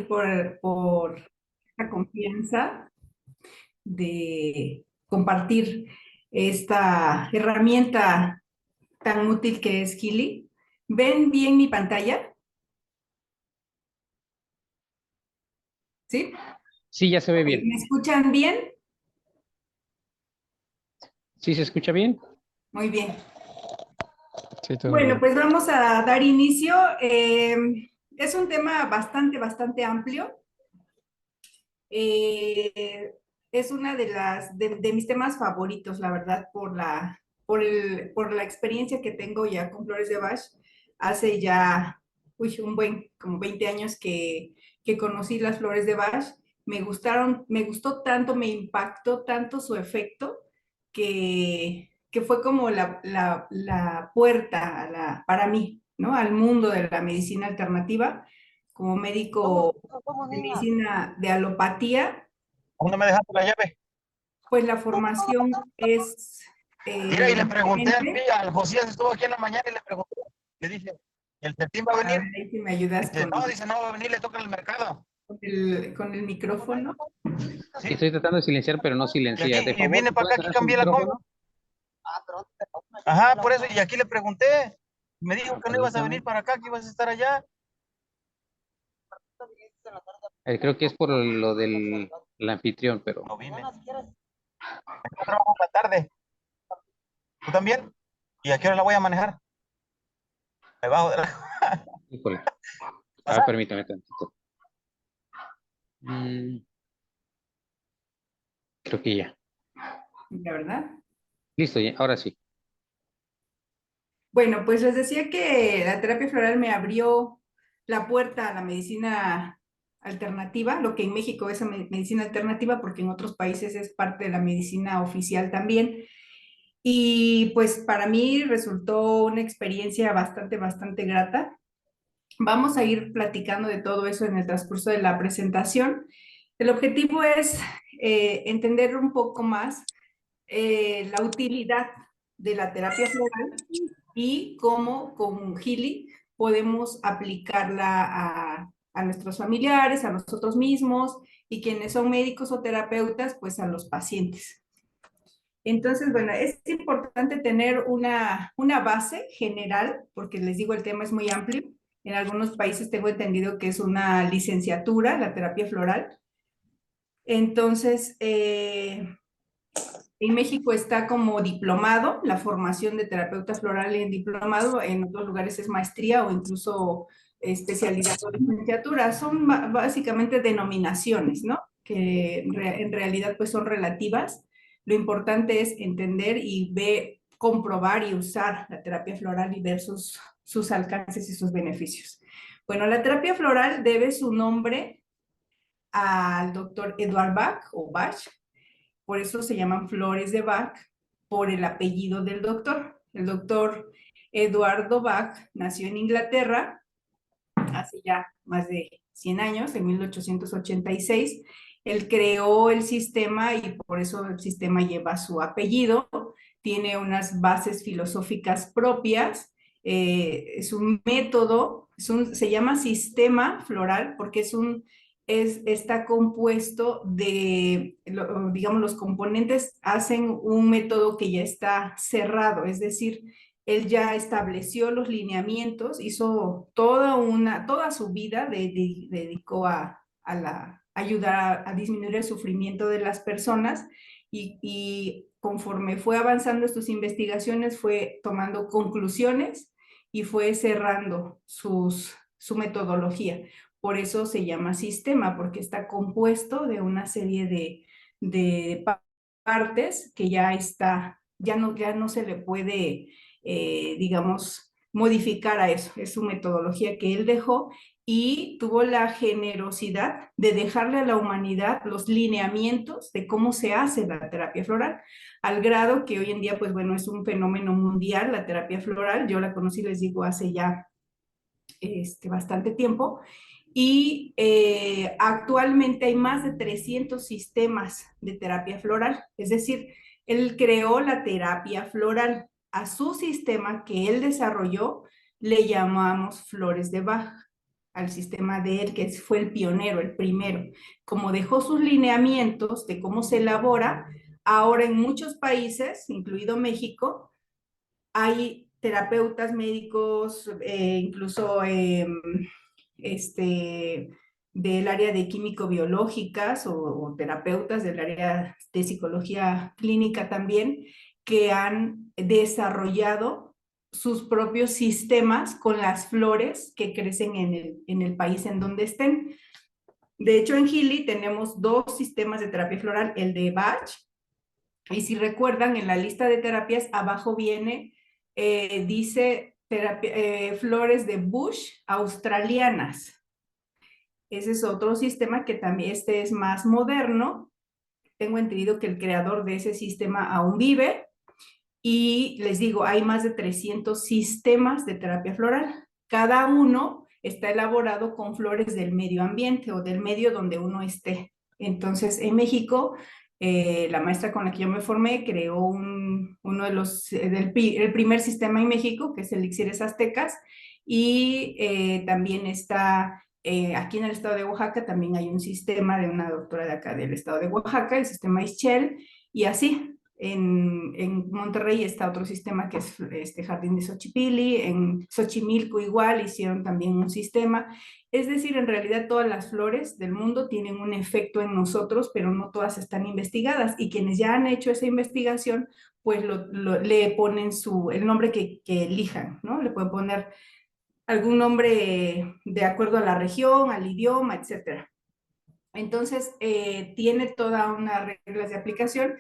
por la confianza de compartir esta herramienta tan útil que es Healy. ¿Ven bien mi pantalla? ¿Sí? Sí, ya se ve bien. ¿Me escuchan bien? ¿Sí se escucha bien? Muy bien. Sí, todo Bueno, bien. pues vamos a dar inicio. Es un tema bastante amplio. Es una de mis temas favoritos, la verdad, por la experiencia que tengo ya con Flores de Bach. Hace ya, como 20 años que conocí las Flores de Bach. Me gustaron, me gustó tanto, me impactó tanto su efecto que fue como la puerta para mí, ¿no? Al mundo de la medicina alternativa como médico de medicina de alopatía, ¿Aún no me dejaste la llave? pues la formación es Mira, y le pregunté diferente. al Josías, estuvo aquí en la mañana y le pregunté, le dije, ¿el Certín va a A ver, venir? ahí si me ayudas Dice, no, dice, no va a venir, le toca el mercado. con el micrófono. Sí, Estoy tratando de silenciar, pero no y silencia. De aquí, y favor, viene ¿me para acá, puedes aquí cerrar su cambié la combi. micrófono? Ajá, por eso, y aquí le pregunté. Me dijo que no ibas a Permítame. venir para acá, que ibas a estar allá. Creo que es por lo del el anfitrión, pero... No vine. Yo trabajo en la tarde. ¿Tú también? ¿Y a qué hora la voy a manejar? Debajo de la... Híjole. ¿Pasa? Permítame tantito. Creo que ya. La verdad. Listo, ya, ahora sí. Bueno, pues les decía que la terapia floral me abrió la puerta a la medicina alternativa, lo que en México es medicina alternativa, porque en otros países es parte de la medicina oficial también. Y pues para mí resultó una experiencia bastante grata. Vamos a ir platicando de todo eso en el transcurso de la presentación. El objetivo es entender un poco más la utilidad de la terapia floral y cómo con Healy podemos aplicarla a nuestros familiares, a nosotros mismos y quienes son médicos o terapeutas, pues a los pacientes. Entonces, bueno, es importante tener una base general, porque les digo, el tema es muy amplio. En algunos países tengo entendido que es una licenciatura, la terapia floral. Entonces, en México está como diplomado, la formación de terapeuta floral en diplomado, en otros lugares es maestría o incluso especialidad o licenciatura. Son básicamente denominaciones, ¿no? Que en realidad pues son relativas. Lo importante es entender y comprobar y usar la terapia floral y ver sus alcances y sus beneficios. Bueno, la terapia floral debe su nombre al doctor Edward Bach o Bach, por eso se llaman flores de Bach, por el apellido del doctor. El doctor Eduardo Bach nació en Inglaterra hace ya más de 100 años, en 1886. Él creó el sistema y por eso el sistema lleva su apellido. Tiene unas bases filosóficas propias. Es un método, se llama sistema floral porque está compuesto digamos, los componentes hacen un método que ya está cerrado, es decir, él ya estableció los lineamientos, hizo toda su vida, dedicó a ayudar a disminuir el sufrimiento de las personas y conforme fue avanzando en sus investigaciones, fue tomando conclusiones y fue cerrando su metodología. Por eso se llama sistema, porque está compuesto de una serie de partes que ya no se le puede, digamos, modificar a eso. Es su metodología que él dejó y tuvo la generosidad de dejarle a la humanidad los lineamientos de cómo se hace la terapia floral, al grado que hoy en día, pues bueno, es un fenómeno mundial la terapia floral. Yo la conocí, les digo, hace ya bastante tiempo. Y actualmente hay más de 300 sistemas de terapia floral. Es decir, él creó la terapia floral. A su sistema que él desarrolló le llamamos flores de Bach. al sistema de él, que fue el pionero, el primero. Como dejó sus lineamientos de cómo se elabora, ahora en muchos países, incluido México, hay terapeutas médicos, incluso del área de químico-biológicas o terapeutas del área de psicología clínica también, que han desarrollado sus propios sistemas con las flores que crecen en el país en donde estén. De hecho, en Gili tenemos dos sistemas de terapia floral, el de Bach, y si recuerdan, en la lista de terapias abajo viene, dice flores de Bush australianas. Ese es otro sistema que también este es más moderno. Tengo entendido que el creador de ese sistema aún vive. Y les digo, hay más de 300 sistemas de terapia floral. Cada uno está elaborado con flores del medio ambiente o del medio donde uno esté. Entonces, en México, la maestra con la que yo me formé creó uno de el primer sistema en México, que es Elixires Aztecas, y también está aquí en el estado de Oaxaca, también hay un sistema de una doctora de acá del estado de Oaxaca, el sistema Ischel, y así. En Monterrey está otro sistema que es este Jardín de Xochipilli, en Xochimilco igual hicieron también un sistema. Es decir, en realidad todas las flores del mundo tienen un efecto en nosotros, pero no todas están investigadas. Y quienes ya han hecho esa investigación, pues le ponen el nombre que elijan, ¿no? Le pueden poner algún nombre de acuerdo a la región, al idioma, etcétera. Entonces, tiene toda una reglas de aplicación.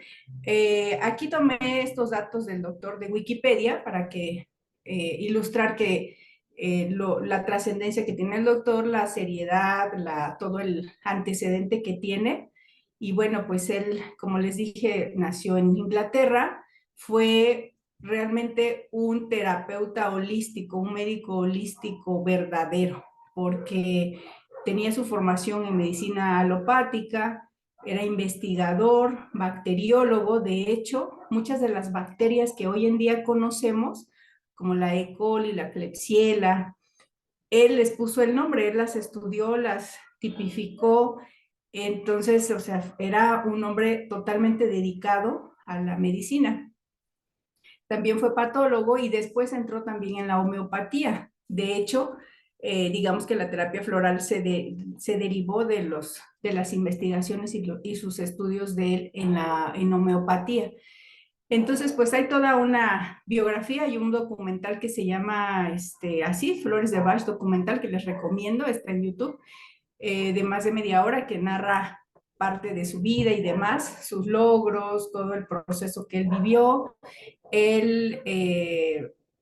Aquí tomé estos datos del doctor de Wikipedia para que ilustrar que la trascendencia que tiene el doctor, la seriedad, todo el antecedente que tiene. Y bueno, pues él, como les dije, nació en Inglaterra, fue realmente un terapeuta holístico, un médico holístico verdadero, porque tenía su formación en medicina alopática, era investigador, bacteriólogo. De hecho, muchas de las bacterias que hoy en día conocemos, como la E. coli, la Klebsiella, él les puso el nombre, él las estudió, las tipificó. Entonces, o sea, era un hombre totalmente dedicado a la medicina. También fue patólogo y después entró también en la homeopatía. De hecho, digamos que la terapia floral se derivó de las investigaciones y sus estudios de él en homeopatía. Entonces, pues hay toda una biografía y un documental que se llama así, Flores de Bach documental, que les recomiendo, está en YouTube, de más de media hora, que narra parte de su vida y demás, sus logros, todo el proceso que él vivió. Él,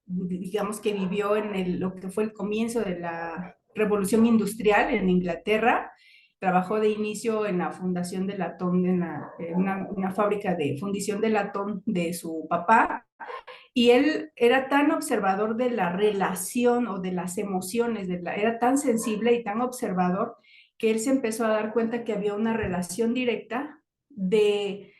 digamos que vivió en lo que fue el comienzo de la revolución industrial en Inglaterra. Trabajó de inicio en la fundación de latón, en una fábrica de fundición de latón de su papá. Y él era tan observador de la relación o de las emociones, era tan sensible y tan observador que él se empezó a dar cuenta que había una relación directa de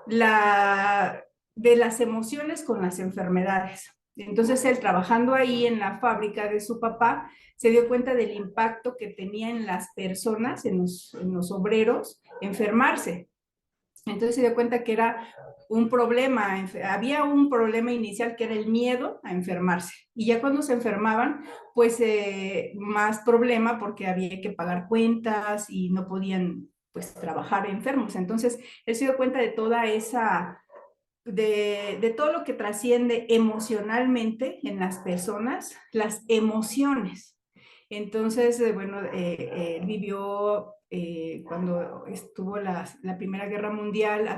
la de las emociones con las enfermedades. Entonces él, trabajando ahí en la fábrica de su papá, se dio cuenta del impacto que tenía en las personas, en los obreros, enfermarse. Entonces se dio cuenta que era un problema, había un problema inicial que era el miedo a enfermarse. Y ya cuando se enfermaban, pues más problema porque había que pagar cuentas y no podían pues trabajar enfermos. Entonces él se dio cuenta de toda esa de todo lo que trasciende emocionalmente en las personas, las emociones. Entonces, bueno, vivió cuando estuvo la Primera Guerra Mundial,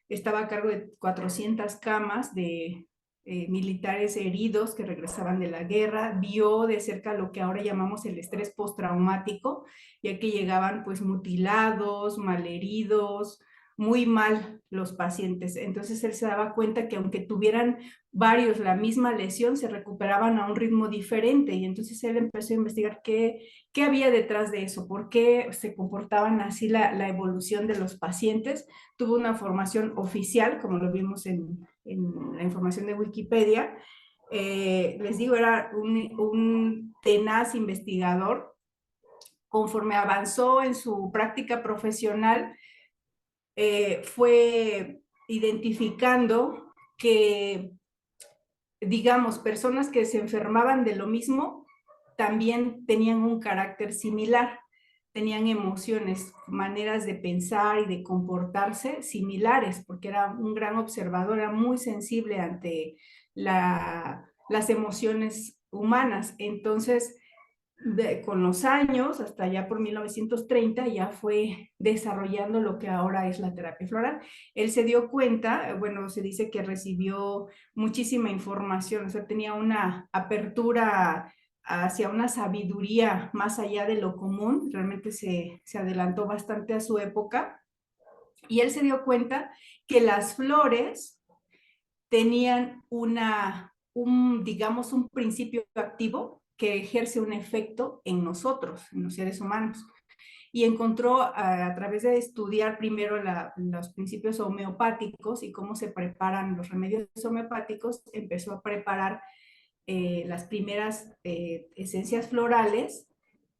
estaba a cargo de 400 camas de militares heridos que regresaban de la guerra, vio de cerca lo que ahora llamamos el estrés postraumático, ya que llegaban pues mutilados, malheridos, muy mal los pacientes. Entonces él se daba cuenta que aunque tuvieran varios la misma lesión, se recuperaban a un ritmo diferente. Y entonces él empezó a investigar qué había detrás de eso, por qué se comportaban así la evolución de los pacientes. Tuvo una formación oficial, como lo vimos en la información de Wikipedia, Les digo, era un tenaz investigador. Conforme avanzó en su práctica profesional, fue identificando que, digamos, personas que se enfermaban de lo mismo también tenían un carácter similar, tenían emociones, maneras de pensar y de comportarse similares, porque era un gran observador, era muy sensible ante las emociones humanas. Entonces, con los años, hasta ya por 1930, ya fue desarrollando lo que ahora es la terapia floral. Él se dio cuenta, bueno, se dice que recibió muchísima información, o sea, tenía una apertura hacia una sabiduría más allá de lo común, realmente se adelantó bastante a su época, y él se dio cuenta que las flores tenían digamos, un principio activo que ejerce un efecto en nosotros, en los seres humanos. Y encontró a través de estudiar primero los principios homeopáticos y cómo se preparan los remedios homeopáticos, empezó a preparar las primeras esencias florales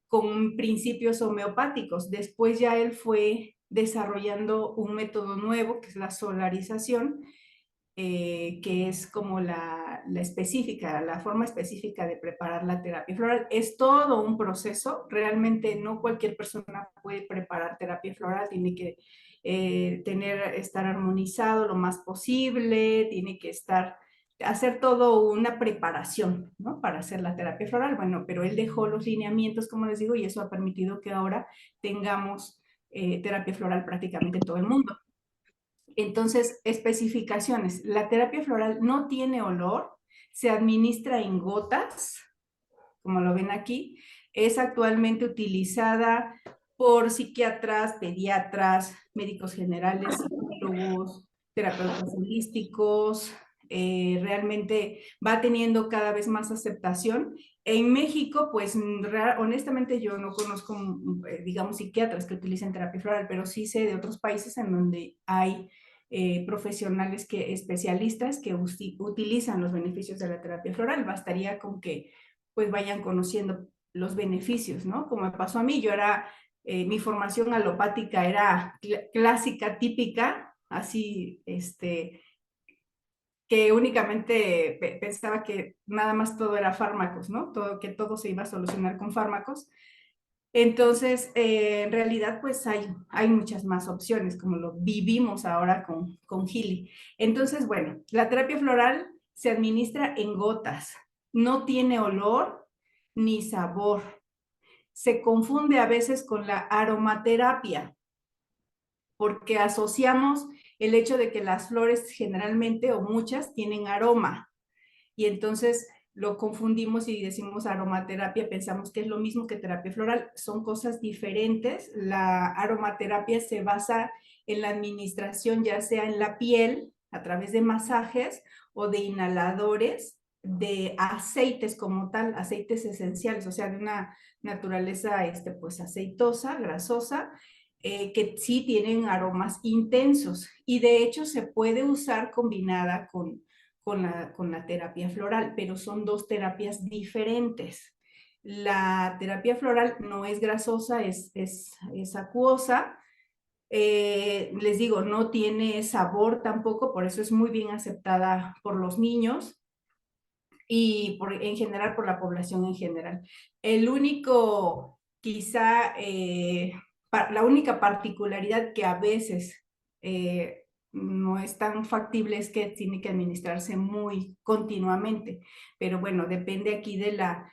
con principios homeopáticos. Después ya él fue desarrollando un método nuevo, que es la solarización, que es como la específica, la forma específica de preparar la terapia floral. Es todo un proceso, realmente no cualquier persona puede preparar terapia floral, tiene que estar armonizado lo más posible, tiene que hacer todo una preparación, ¿no? Para hacer la terapia floral. Bueno, pero él dejó los lineamientos, como les digo, y eso ha permitido que ahora tengamos terapia floral prácticamente en todo el mundo. Entonces, especificaciones. La terapia floral no tiene olor, se administra en gotas, como lo ven aquí. Es actualmente utilizada por psiquiatras, pediatras, médicos generales, psicólogos, terapeutas holísticos. Realmente va teniendo cada vez más aceptación. En México, pues honestamente yo no conozco, digamos, psiquiatras que utilicen terapia floral, pero sí sé de otros países en donde hay profesionales especialistas que utilizan los beneficios de la terapia floral. Bastaría con que pues vayan conociendo los beneficios, ¿no? Como me pasó a mí, mi formación alopática era clásica, típica, así, que únicamente pensaba que nada más todo era fármacos, ¿no? Que todo se iba a solucionar con fármacos. Entonces, en realidad, pues hay muchas más opciones, como lo vivimos ahora con Healy. Entonces, bueno, la terapia floral se administra en gotas, no tiene olor ni sabor. Se confunde a veces con la aromaterapia, porque asociamos el hecho de que las flores generalmente o muchas tienen aroma, y entonces lo confundimos y decimos aromaterapia, pensamos que es lo mismo que terapia floral. Son cosas diferentes. La aromaterapia se basa en la administración, ya sea en la piel, a través de masajes o de inhaladores, de aceites como tal, aceites esenciales, o sea, de una naturaleza pues aceitosa, grasosa, que sí tienen aromas intensos, y de hecho se puede usar combinada con la terapia floral, pero son dos terapias diferentes. La terapia floral no es grasosa, es acuosa. Les digo, no tiene sabor tampoco, por eso es muy bien aceptada por los niños y en general por la población en general. El único, quizá, la única particularidad que a veces no es tan factible es que tiene que administrarse muy continuamente, pero bueno, depende aquí de la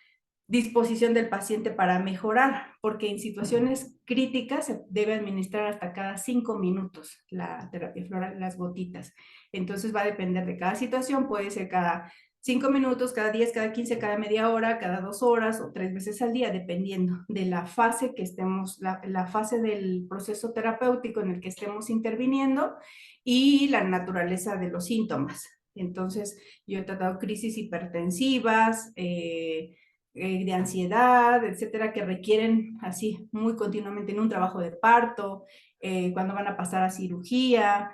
disposición del paciente para mejorar, porque en situaciones críticas se debe administrar hasta cada 5 minutos la terapia floral, las gotitas. Entonces va a depender de cada situación, puede ser cada 5 minutos, cada 10, cada 15, cada media hora, cada 2 horas o 3 veces al día, dependiendo de la fase que estemos, la fase del proceso terapéutico en el que estemos interviniendo y la naturaleza de los síntomas. Entonces, yo he tratado crisis hipertensivas, de ansiedad, etcétera, que requieren así muy continuamente en un trabajo de parto, cuando van a pasar a cirugía,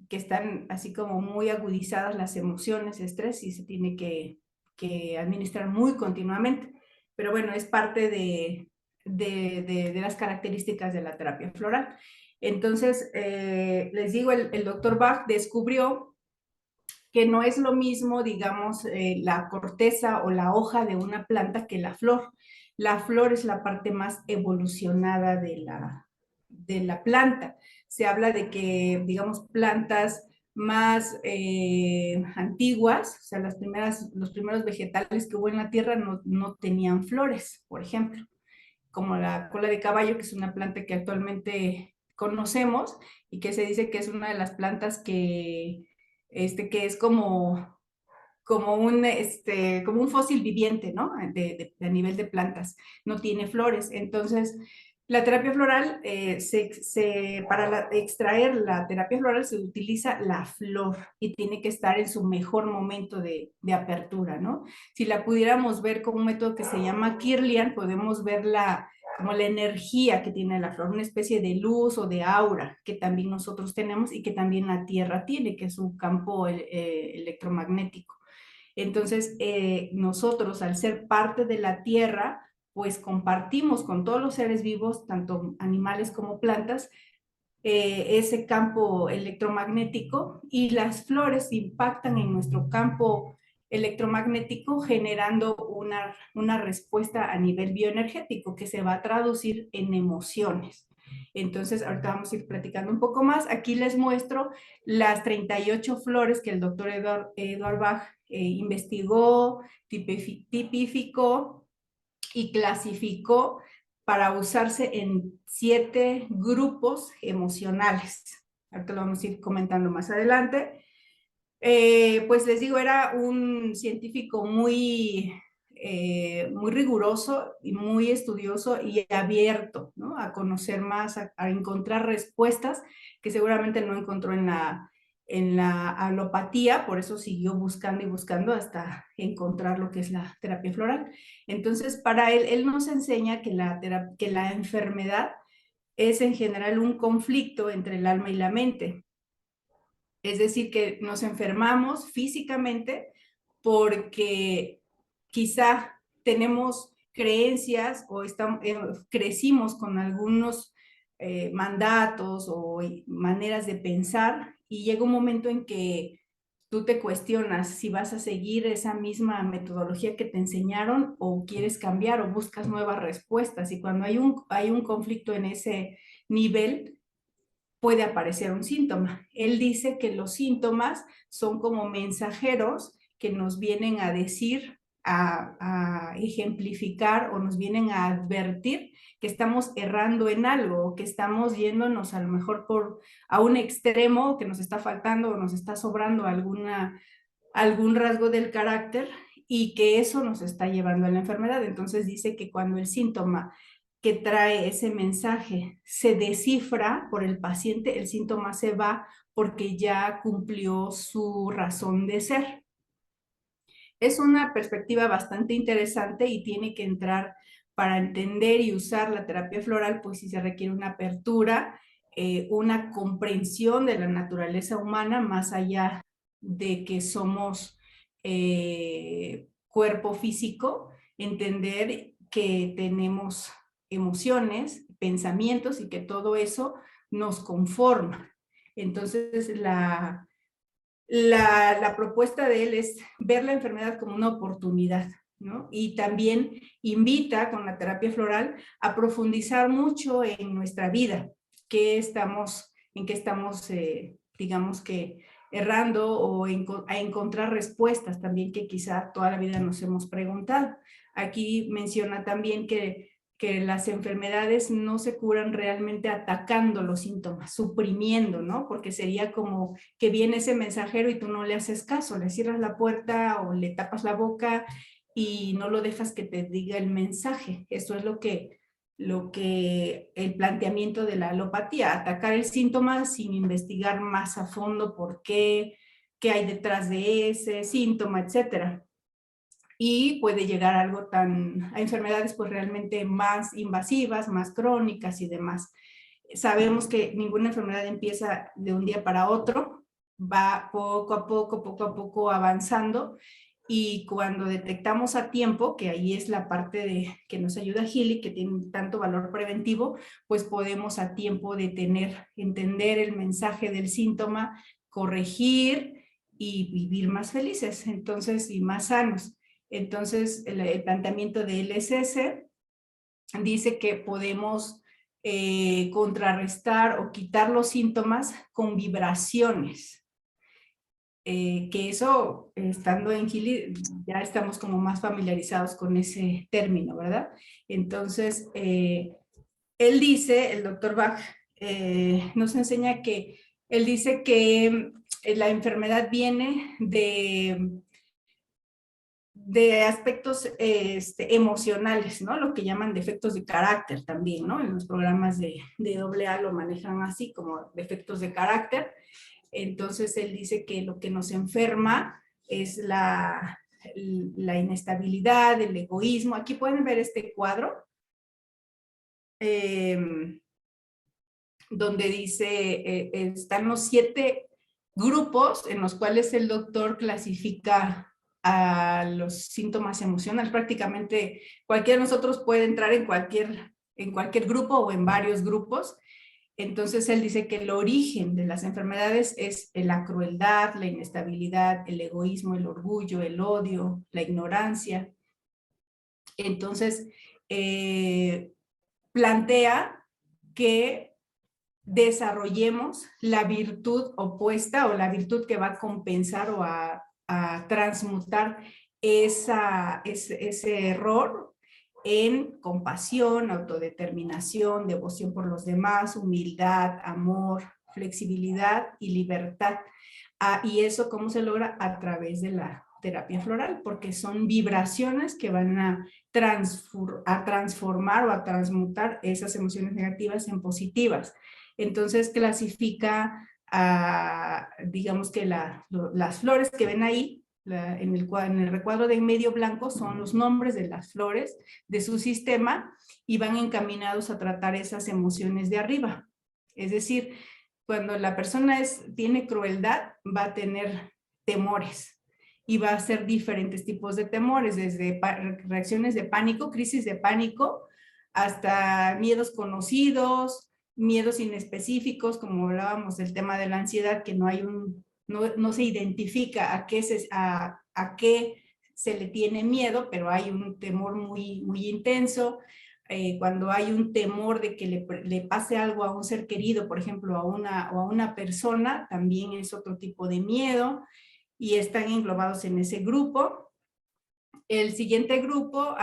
que están así como muy agudizadas las emociones, estrés, y se tiene que que administrar muy continuamente. Pero bueno, es parte de las características de la terapia floral. Entonces, les digo, el doctor Bach descubrió que no es lo mismo, digamos, la corteza o la hoja de una planta que la flor. La flor es la parte más evolucionada de la planta. Se habla de que, digamos, plantas más antiguas, o sea, los primeros vegetales que hubo en la tierra no tenían flores, por ejemplo, como la cola de caballo, que es una planta que actualmente conocemos y que se dice que es una de las plantas que es como un fósil viviente, ¿no? A nivel de plantas, no tiene flores. Entonces, la terapia floral, para extraer la terapia floral se utiliza la flor y tiene que estar en su mejor momento de apertura, ¿no? Si la pudiéramos ver con un método que se llama Kirlian, podemos verla como la energía que tiene la flor, una especie de luz o de aura que también nosotros tenemos y que también la Tierra tiene, que es un campo electromagnético. Entonces, nosotros, al ser parte de la Tierra, pues compartimos con todos los seres vivos, tanto animales como plantas, ese campo electromagnético, y las flores impactan en nuestro campo electromagnético generando una respuesta a nivel bioenergético que se va a traducir en emociones. Entonces, ahorita vamos a ir platicando un poco más. Aquí les muestro las 38 flores que el doctor Edward Bach investigó, tipificó y clasificó para usarse en 7 grupos emocionales. Ahorita lo vamos a ir comentando más adelante. Pues les digo, era un científico muy riguroso y muy estudioso y abierto, ¿no? A conocer más, a encontrar respuestas que seguramente no encontró en la alopatía, por eso siguió buscando y buscando hasta encontrar lo que es la terapia floral. Entonces, para él nos enseña que la enfermedad es en general un conflicto entre el alma y la mente. Es decir, que nos enfermamos físicamente porque quizá tenemos creencias o crecimos con algunos mandatos o maneras de pensar, y llega un momento en que tú te cuestionas si vas a seguir esa misma metodología que te enseñaron o quieres cambiar o buscas nuevas respuestas. Y cuando hay un conflicto en ese nivel, puede aparecer un síntoma. Él dice que los síntomas son como mensajeros que nos vienen a decir, a ejemplificar o nos vienen a advertir que estamos errando en algo, o que estamos yéndonos a lo mejor a un extremo, que nos está faltando o nos está sobrando algún rasgo del carácter, y que eso nos está llevando a la enfermedad. Entonces dice que cuando el síntoma que trae ese mensaje se descifra por el paciente, el síntoma se va porque ya cumplió su razón de ser. Es una perspectiva bastante interesante y tiene que entrar para entender y usar la terapia floral, pues sí se requiere una apertura, una comprensión de la naturaleza humana, más allá de que somos cuerpo físico, entender que tenemos emociones, pensamientos y que todo eso nos conforma. Entonces, la propuesta de él es ver la enfermedad como una oportunidad, ¿no? Y también invita con la terapia floral a profundizar mucho en nuestra vida, en qué estamos, digamos que errando, o a encontrar respuestas también que quizá toda la vida nos hemos preguntado. Aquí menciona también que las enfermedades no se curan realmente atacando los síntomas, suprimiendo, ¿no? Porque sería como que viene ese mensajero y tú no le haces caso, le cierras la puerta o le tapas la boca y no lo dejas que te diga el mensaje. Eso es lo que el planteamiento de la alopatía, atacar el síntoma sin investigar más a fondo por qué hay detrás de ese síntoma, etcétera. Y puede llegar a a enfermedades pues realmente más invasivas, más crónicas y demás. Sabemos que ninguna enfermedad empieza de un día para otro, va poco a poco avanzando, y cuando detectamos a tiempo, que ahí es la parte que nos ayuda Healy, que tiene tanto valor preventivo, pues podemos a tiempo detener, entender el mensaje del síntoma, corregir y vivir más felices, entonces, y más sanos. Entonces, el planteamiento de LSS dice que podemos contrarrestar o quitar los síntomas con vibraciones. Que eso, estando en Healy, ya estamos como más familiarizados con ese término, ¿verdad? Entonces, él dice, el doctor Bach nos enseña que, él dice que la enfermedad viene de aspectos emocionales, ¿no? Lo que llaman defectos de carácter también, ¿no? En los programas de AA lo manejan así como defectos de carácter. Entonces él dice que lo que nos enferma es la inestabilidad, el egoísmo. Aquí pueden ver este cuadro, donde dice, están los 7 grupos en los cuales el doctor clasifica a los síntomas emocionales. Prácticamente cualquiera de nosotros puede entrar en cualquier grupo o en varios grupos. Entonces él dice que el origen de las enfermedades es la crueldad, la inestabilidad, el egoísmo, el orgullo, el odio, la ignorancia. Entonces plantea que desarrollemos la virtud opuesta o la virtud que va a compensar o a transmutar ese error en compasión, autodeterminación, devoción por los demás, humildad, amor, flexibilidad y libertad. Y eso, ¿cómo se logra? A través de la terapia floral, porque son vibraciones que van a transformar o a transmutar esas emociones negativas en positivas. Entonces clasifica, digamos que las flores que ven ahí, en el recuadro de en medio blanco, son los nombres de las flores de su sistema y van encaminados a tratar esas emociones de arriba. Es decir, cuando la persona tiene crueldad, va a tener temores y va a ser diferentes tipos de temores, desde reacciones de pánico, crisis de pánico, hasta miedos conocidos, miedos inespecíficos, como hablábamos del tema de la ansiedad, que no se identifica a qué se le tiene miedo, pero hay un temor muy, muy intenso. Cuando hay un temor de que le pase algo a un ser querido, por ejemplo, o a una persona, también es otro tipo de miedo y están englobados en ese grupo. El siguiente grupo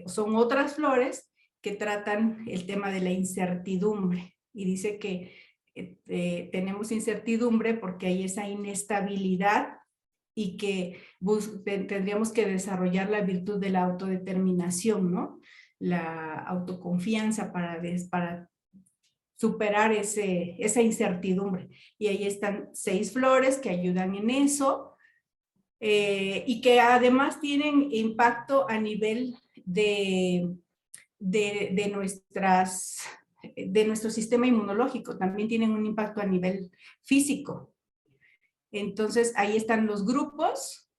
son otras flores que tratan el tema de la incertidumbre y dice que tenemos incertidumbre porque hay esa inestabilidad y que tendríamos que desarrollar la virtud de la autodeterminación, ¿no? La autoconfianza para superar esa incertidumbre. Y ahí están 6 flores que ayudan en eso. Y que además tienen impacto a nivel de nuestro sistema inmunológico, también tienen un impacto a nivel físico. Entonces ahí están los grupos,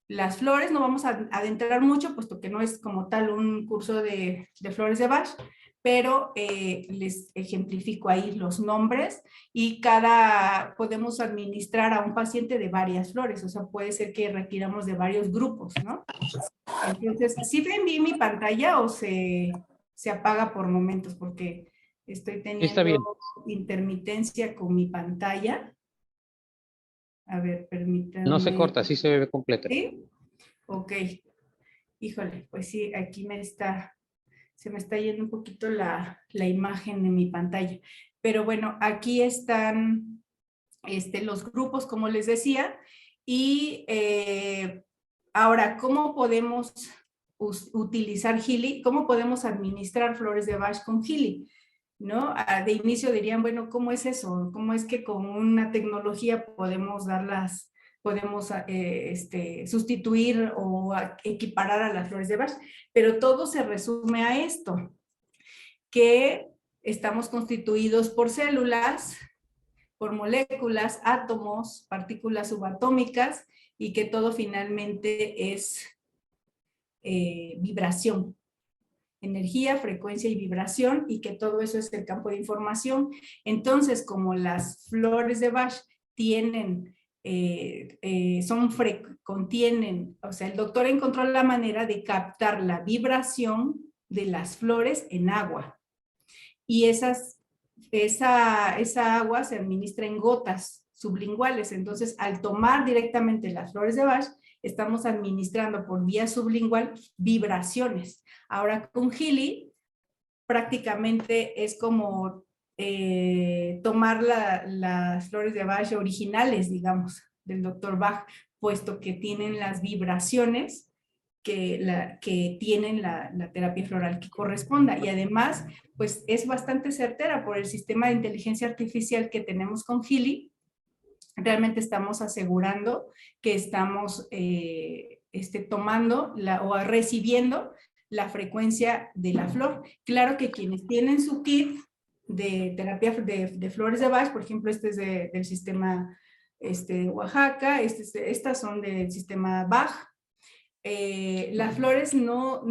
las flores, no vamos a adentrar mucho, puesto que no es como tal un curso de flores de Bach, pero les ejemplifico ahí los nombres y podemos administrar a un paciente de varias flores, o sea, puede ser que requiramos de varios grupos, ¿no? Entonces, ¿sí ven bien mi pantalla o se apaga por momentos? Porque estoy Está bien. teniendo intermitencia con mi pantalla. A ver, permítanme. No se corta, sí se ve completa. ¿Sí? Ok. Híjole, pues sí, aquí se me está yendo un poquito la imagen de mi pantalla. Pero bueno, aquí están los grupos, como les decía. Y ahora, ¿cómo podemos utilizar Healy? ¿Cómo podemos administrar flores de Bach con Healy? ¿No? De inicio dirían, bueno, ¿cómo es eso? ¿Cómo es que con una tecnología podemos sustituir o equiparar a las flores de Bach? Pero todo se resume a esto, que estamos constituidos por células por moléculas, átomos, partículas subatómicas, y que todo finalmente es vibración. Energía, frecuencia y vibración, y que todo eso es el campo de información. Entonces, como las flores de Bach tienen, contienen, o sea, el doctor encontró la manera de captar la vibración de las flores en agua. Y esa agua se administra en gotas sublinguales. Entonces, al tomar directamente las flores de Bach, estamos administrando por vía sublingual vibraciones. Ahora con Healy, prácticamente es como tomar las flores de Bach originales, digamos, del doctor Bach, puesto que tienen las vibraciones que tienen la terapia floral que corresponda. Y además, pues es bastante certera por el sistema de inteligencia artificial que tenemos con Healy. Realmente estamos asegurando que estamos tomando o recibiendo la frecuencia de la flor. Claro que quienes tienen su kit de terapia de flores de Bach, por ejemplo, este es del sistema Oaxaca, estas son del sistema Bach. Las flores no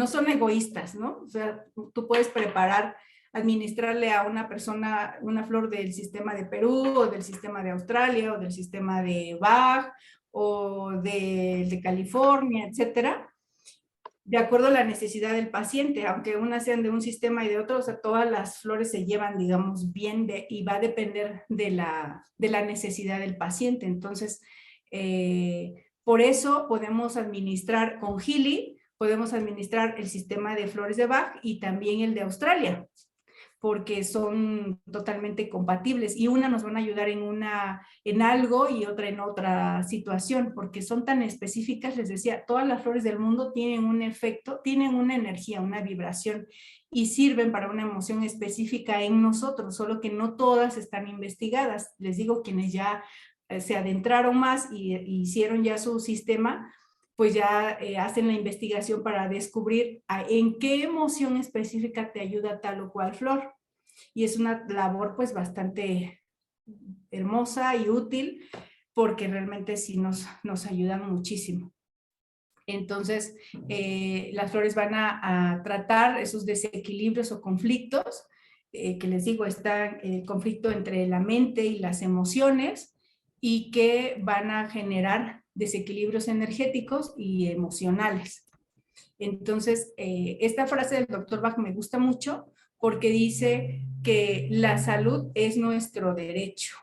son egoístas, ¿no? O sea, tú puedes preparar, administrarle a una persona una flor del sistema de Perú, o del sistema de Australia, o del sistema de Bach, o de California, etcétera, de acuerdo a la necesidad del paciente, aunque unas sean de un sistema y de otro, o sea, todas las flores se llevan, digamos, bien y va a depender de la necesidad del paciente. Entonces, por eso podemos administrar con Healy, podemos administrar el sistema de flores de Bach y también el de Australia, porque son totalmente compatibles, y una nos van a ayudar en algo y otra en otra situación, porque son tan específicas. Les decía, todas las flores del mundo tienen un efecto, tienen una energía, una vibración, y sirven para una emoción específica en nosotros, solo que no todas están investigadas. Les digo, quienes ya se adentraron más y hicieron ya su sistema, pues ya hacen la investigación para descubrir en qué emoción específica te ayuda tal o cual flor. Y es una labor pues bastante hermosa y útil, porque realmente sí nos ayudan muchísimo. Entonces, las flores van a tratar esos desequilibrios o conflictos, que les digo, está el conflicto entre la mente y las emociones, y que van a generar desequilibrios energéticos y emocionales. Entonces, esta frase del doctor Bach me gusta mucho, porque dice que la salud es nuestro derecho,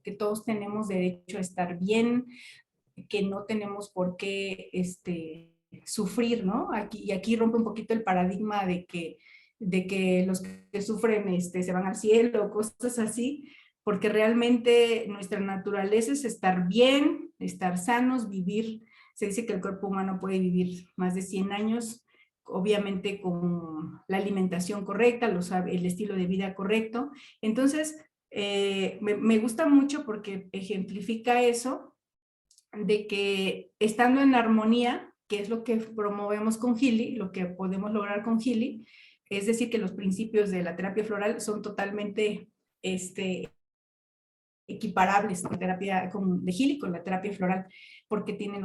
que todos tenemos derecho a estar bien, que no tenemos por qué sufrir, ¿no? Y aquí rompe un poquito el paradigma de que los que sufren se van al cielo, cosas así, porque realmente nuestra naturaleza es estar bien, estar sanos, vivir. Se dice que el cuerpo humano puede vivir más de 100 años, obviamente con la alimentación correcta, el estilo de vida correcto. Entonces, me gusta mucho porque ejemplifica eso, de que estando en armonía, que es lo que promovemos con Healy, lo que podemos lograr con Healy, es decir, que los principios de la terapia floral son totalmente equiparables con de Healy con la terapia floral, porque tienen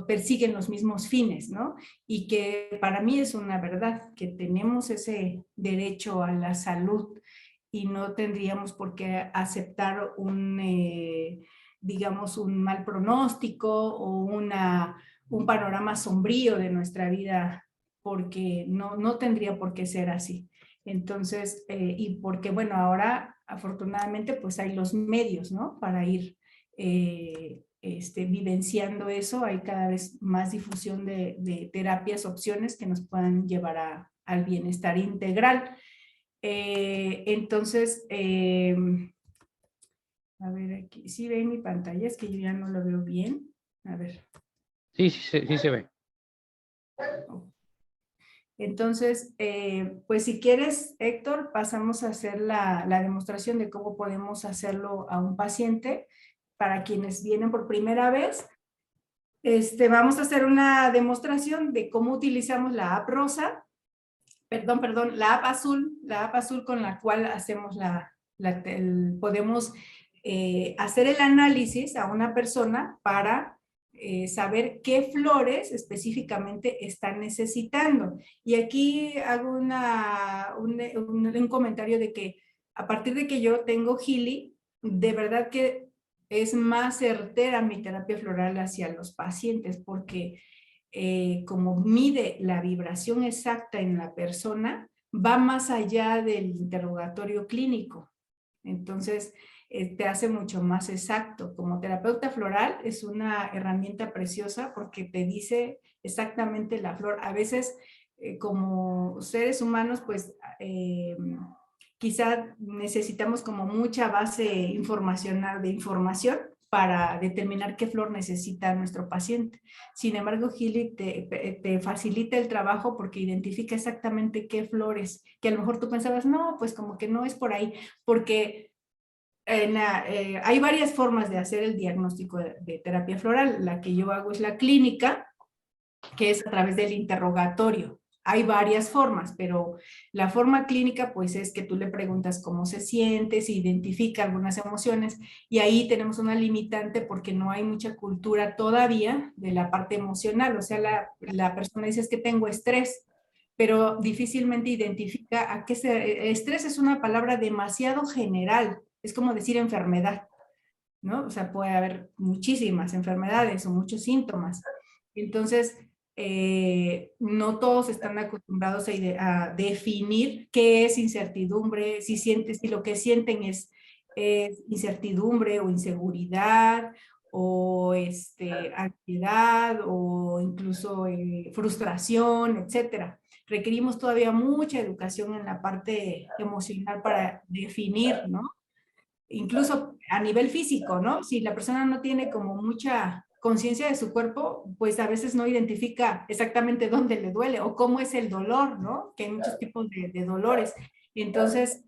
persiguen los mismos fines, ¿no? Y que para mí es una verdad, que tenemos ese derecho a la salud y no tendríamos por qué aceptar digamos, un mal pronóstico o un panorama sombrío de nuestra vida, porque no tendría por qué ser así. Entonces, y porque, bueno, ahora afortunadamente pues hay los medios, ¿no? Para ir vivenciando eso. Hay cada vez más difusión de terapias, opciones que nos puedan llevar al bienestar integral. Entonces, a ver, aquí, ¿sí ven mi pantalla? Es que yo ya no lo veo bien. A ver. Sí se ve. Entonces, pues si quieres, Héctor, pasamos a hacer la demostración de cómo podemos hacerlo a un paciente. Para quienes vienen por primera vez, vamos a hacer una demostración de cómo utilizamos la app rosa, perdón, la app azul con la cual hacemos podemos hacer el análisis a una persona para saber qué flores específicamente están necesitando. Y aquí hago un comentario de que a partir de que yo tengo Healy, de verdad que es más certera mi terapia floral hacia los pacientes, porque como mide la vibración exacta en la persona, va más allá del interrogatorio clínico. Entonces, te hace mucho más exacto. Como terapeuta floral es una herramienta preciosa porque te dice exactamente la flor. A veces, como seres humanos, pues quizá necesitamos como mucha base informacional de información para determinar qué flor necesita nuestro paciente. Sin embargo, Healy te facilita el trabajo porque identifica exactamente qué flores, que a lo mejor tú pensabas, no, pues como que no es por ahí, porque hay varias formas de hacer el diagnóstico de terapia floral. La que yo hago es la clínica, que es a través del interrogatorio. Hay varias formas, pero la forma clínica pues es que tú le preguntas cómo se siente, si identifica algunas emociones, y ahí tenemos una limitante porque no hay mucha cultura todavía de la parte emocional. O sea, la persona dice es que tengo estrés, pero difícilmente identifica a qué se... Estrés es una palabra demasiado general, es como decir enfermedad, ¿no? O sea, puede haber muchísimas enfermedades o muchos síntomas. Entonces, no todos están acostumbrados a definir qué es incertidumbre, si lo que sienten es incertidumbre o inseguridad o ansiedad o incluso frustración, etcétera. Requerimos todavía mucha educación en la parte emocional para definir, ¿no? Incluso a nivel físico, ¿no? Si la persona no tiene como mucha conciencia de su cuerpo, pues a veces no identifica exactamente dónde le duele o cómo es el dolor, ¿no? Que hay muchos tipos de dolores. Entonces,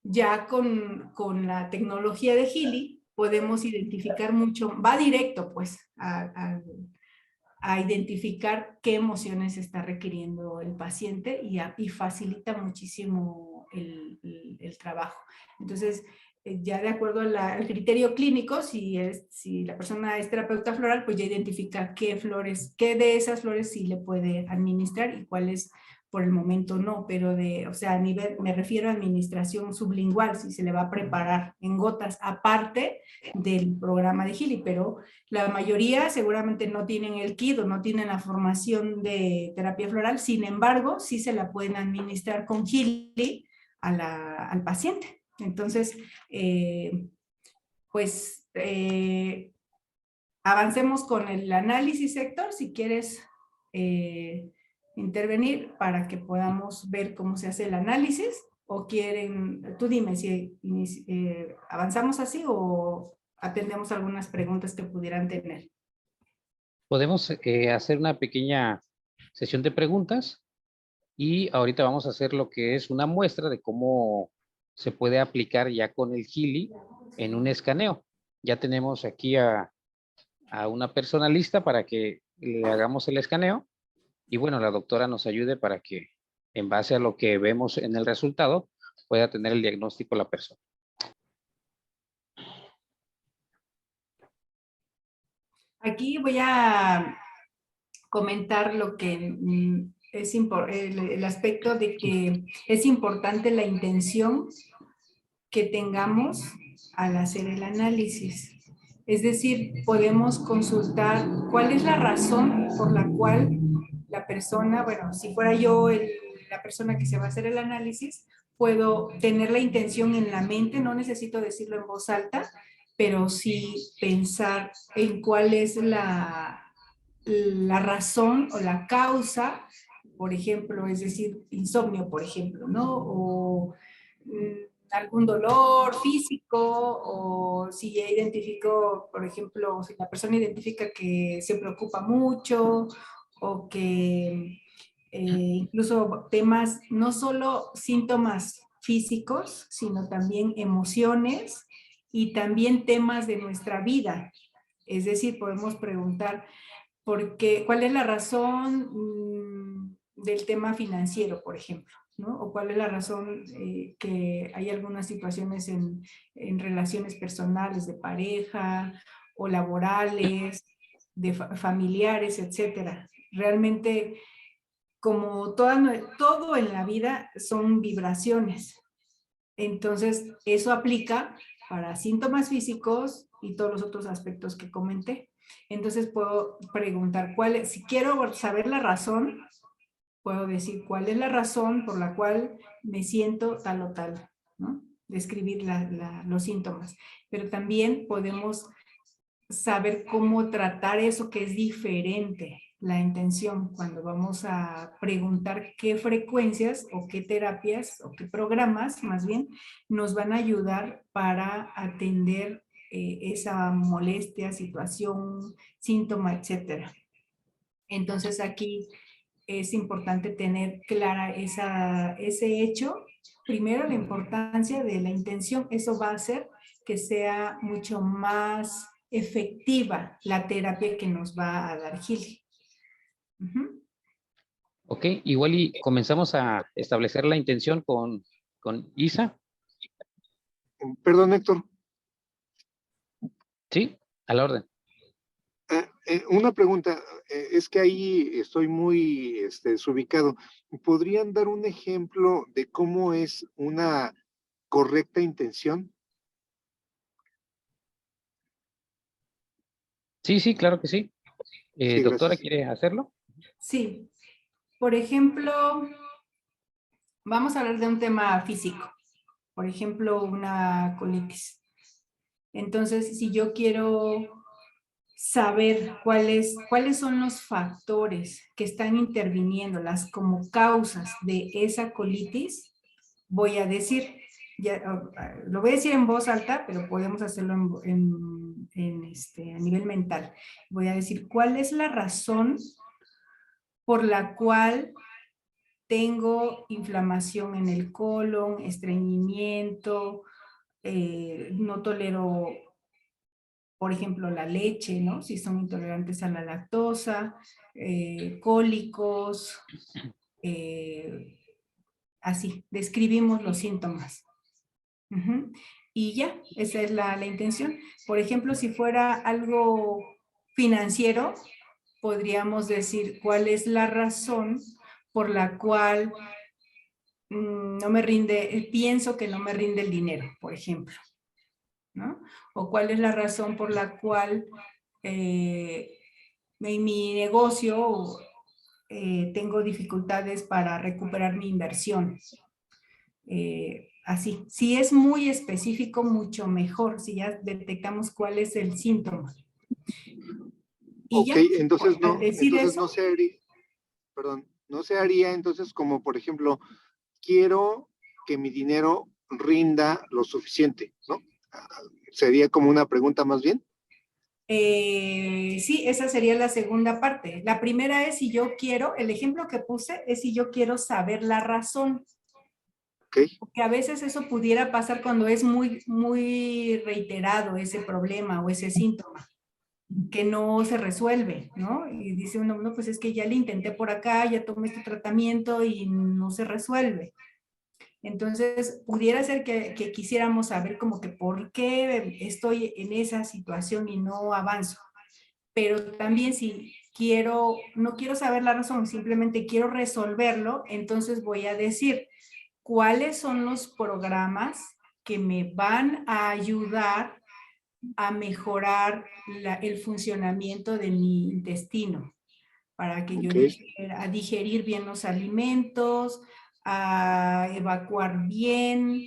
ya con la tecnología de Healy podemos identificar mucho, va directo pues a identificar qué emociones está requiriendo el paciente y facilita muchísimo el trabajo. Entonces, ya de acuerdo al criterio clínico, si la persona es terapeuta floral, pues ya identifica qué de esas flores sí le puede administrar y cuáles por el momento no, pero o sea, a nivel, me refiero a administración sublingual, si se le va a preparar en gotas, aparte del programa de Healy, pero la mayoría seguramente no tienen el kit o no tienen la formación de terapia floral, sin embargo, sí se la pueden administrar con Healy al paciente. Entonces, pues avancemos con el análisis, Héctor, si quieres intervenir para que podamos ver cómo se hace el análisis, o quieren, tú dime si avanzamos así o atendemos algunas preguntas que pudieran tener. Podemos hacer una pequeña sesión de preguntas y ahorita vamos a hacer lo que es una muestra de cómo se puede aplicar ya con el Healy en un escaneo. Ya tenemos aquí a una persona lista para que le hagamos el escaneo y bueno, la doctora nos ayude para que en base a lo que vemos en el resultado pueda tener el diagnóstico la persona. Aquí voy a comentar lo que es el aspecto de que es importante la intención que tengamos al hacer el análisis. Es decir, podemos consultar cuál es la razón por la cual la persona, bueno, si fuera yo la persona que se va a hacer el análisis, puedo tener la intención en la mente, no necesito decirlo en voz alta, pero sí pensar en cuál es la razón o la causa, por ejemplo, es decir, insomnio, por ejemplo, ¿no? O algún dolor físico, o si ya identifico, por ejemplo, si la persona identifica que se preocupa mucho o que incluso temas, no solo síntomas físicos, sino también emociones y también temas de nuestra vida. Es decir, podemos preguntar, ¿cuál es la razón del tema financiero, por ejemplo, ¿no? O cuál es la razón que hay algunas situaciones en relaciones personales de pareja o laborales, de familiares, etcétera. Realmente, como todo en la vida son vibraciones. Entonces, eso aplica para síntomas físicos y todos los otros aspectos que comenté. Entonces, puedo preguntar si quiero saber la razón, puedo decir cuál es la razón por la cual me siento tal o tal, ¿no? Describir los síntomas. Pero también podemos saber cómo tratar eso que es diferente, la intención, cuando vamos a preguntar qué frecuencias o qué terapias o qué programas, más bien, nos van a ayudar para atender esa molestia, situación, síntoma, etcétera. Entonces aquí es importante tener clara ese hecho. Primero, la importancia de la intención. Eso va a hacer que sea mucho más efectiva la terapia que nos va a dar Gil. Ok, igual y comenzamos a establecer la intención con Isa. Perdón, Héctor. Sí, a la orden. Una pregunta, es que ahí estoy muy desubicado. ¿Podrían dar un ejemplo de cómo es una correcta intención? Sí, sí, claro que sí. Sí, Doctora, gracias. ¿quiere hacerlo? Sí. Por ejemplo, vamos a hablar de un tema físico. Por ejemplo, una colitis. Entonces, si yo quiero saber cuáles son los factores que están interviniendo, las como causas de esa colitis, voy a decir, lo voy a decir en voz alta, pero podemos hacerlo a nivel mental. Voy a decir, ¿cuál es la razón por la cual tengo inflamación en el colon, estreñimiento, no tolero, por ejemplo, la leche, ¿no? Si son intolerantes a la lactosa, cólicos, así, describimos los síntomas. Y ya, esa es la intención. Por ejemplo, si fuera algo financiero, podríamos decir cuál es la razón por la cual no me rinde, pienso que no me rinde el dinero, por ejemplo, ¿no? O cuál es la razón por la cual en mi negocio tengo dificultades para recuperar mi inversión. Así, si es muy específico, mucho mejor, si ya detectamos cuál es el síntoma. Y ok, ya, entonces al decir eso, no se haría, perdón, no se haría entonces como, por ejemplo, quiero que mi dinero rinda lo suficiente, ¿no? Sería como una pregunta más bien. sí, esa sería la segunda parte. La primera es si yo quiero, el ejemplo que puse es si yo quiero saber la razón. Okay. Porque a veces eso pudiera pasar cuando es muy, muy reiterado ese problema o ese síntoma, que no se resuelve, ¿no? Y dice uno, no, pues es que ya le intenté por acá, ya tomé este tratamiento y no se resuelve. Entonces, pudiera ser que quisiéramos saber como que por qué estoy en esa situación y no avanzo. Pero también si no quiero saber la razón, simplemente quiero resolverlo, entonces voy a decir cuáles son los programas que me van a ayudar a mejorar el funcionamiento de mi intestino, para que yo a digerir bien los alimentos, a evacuar bien,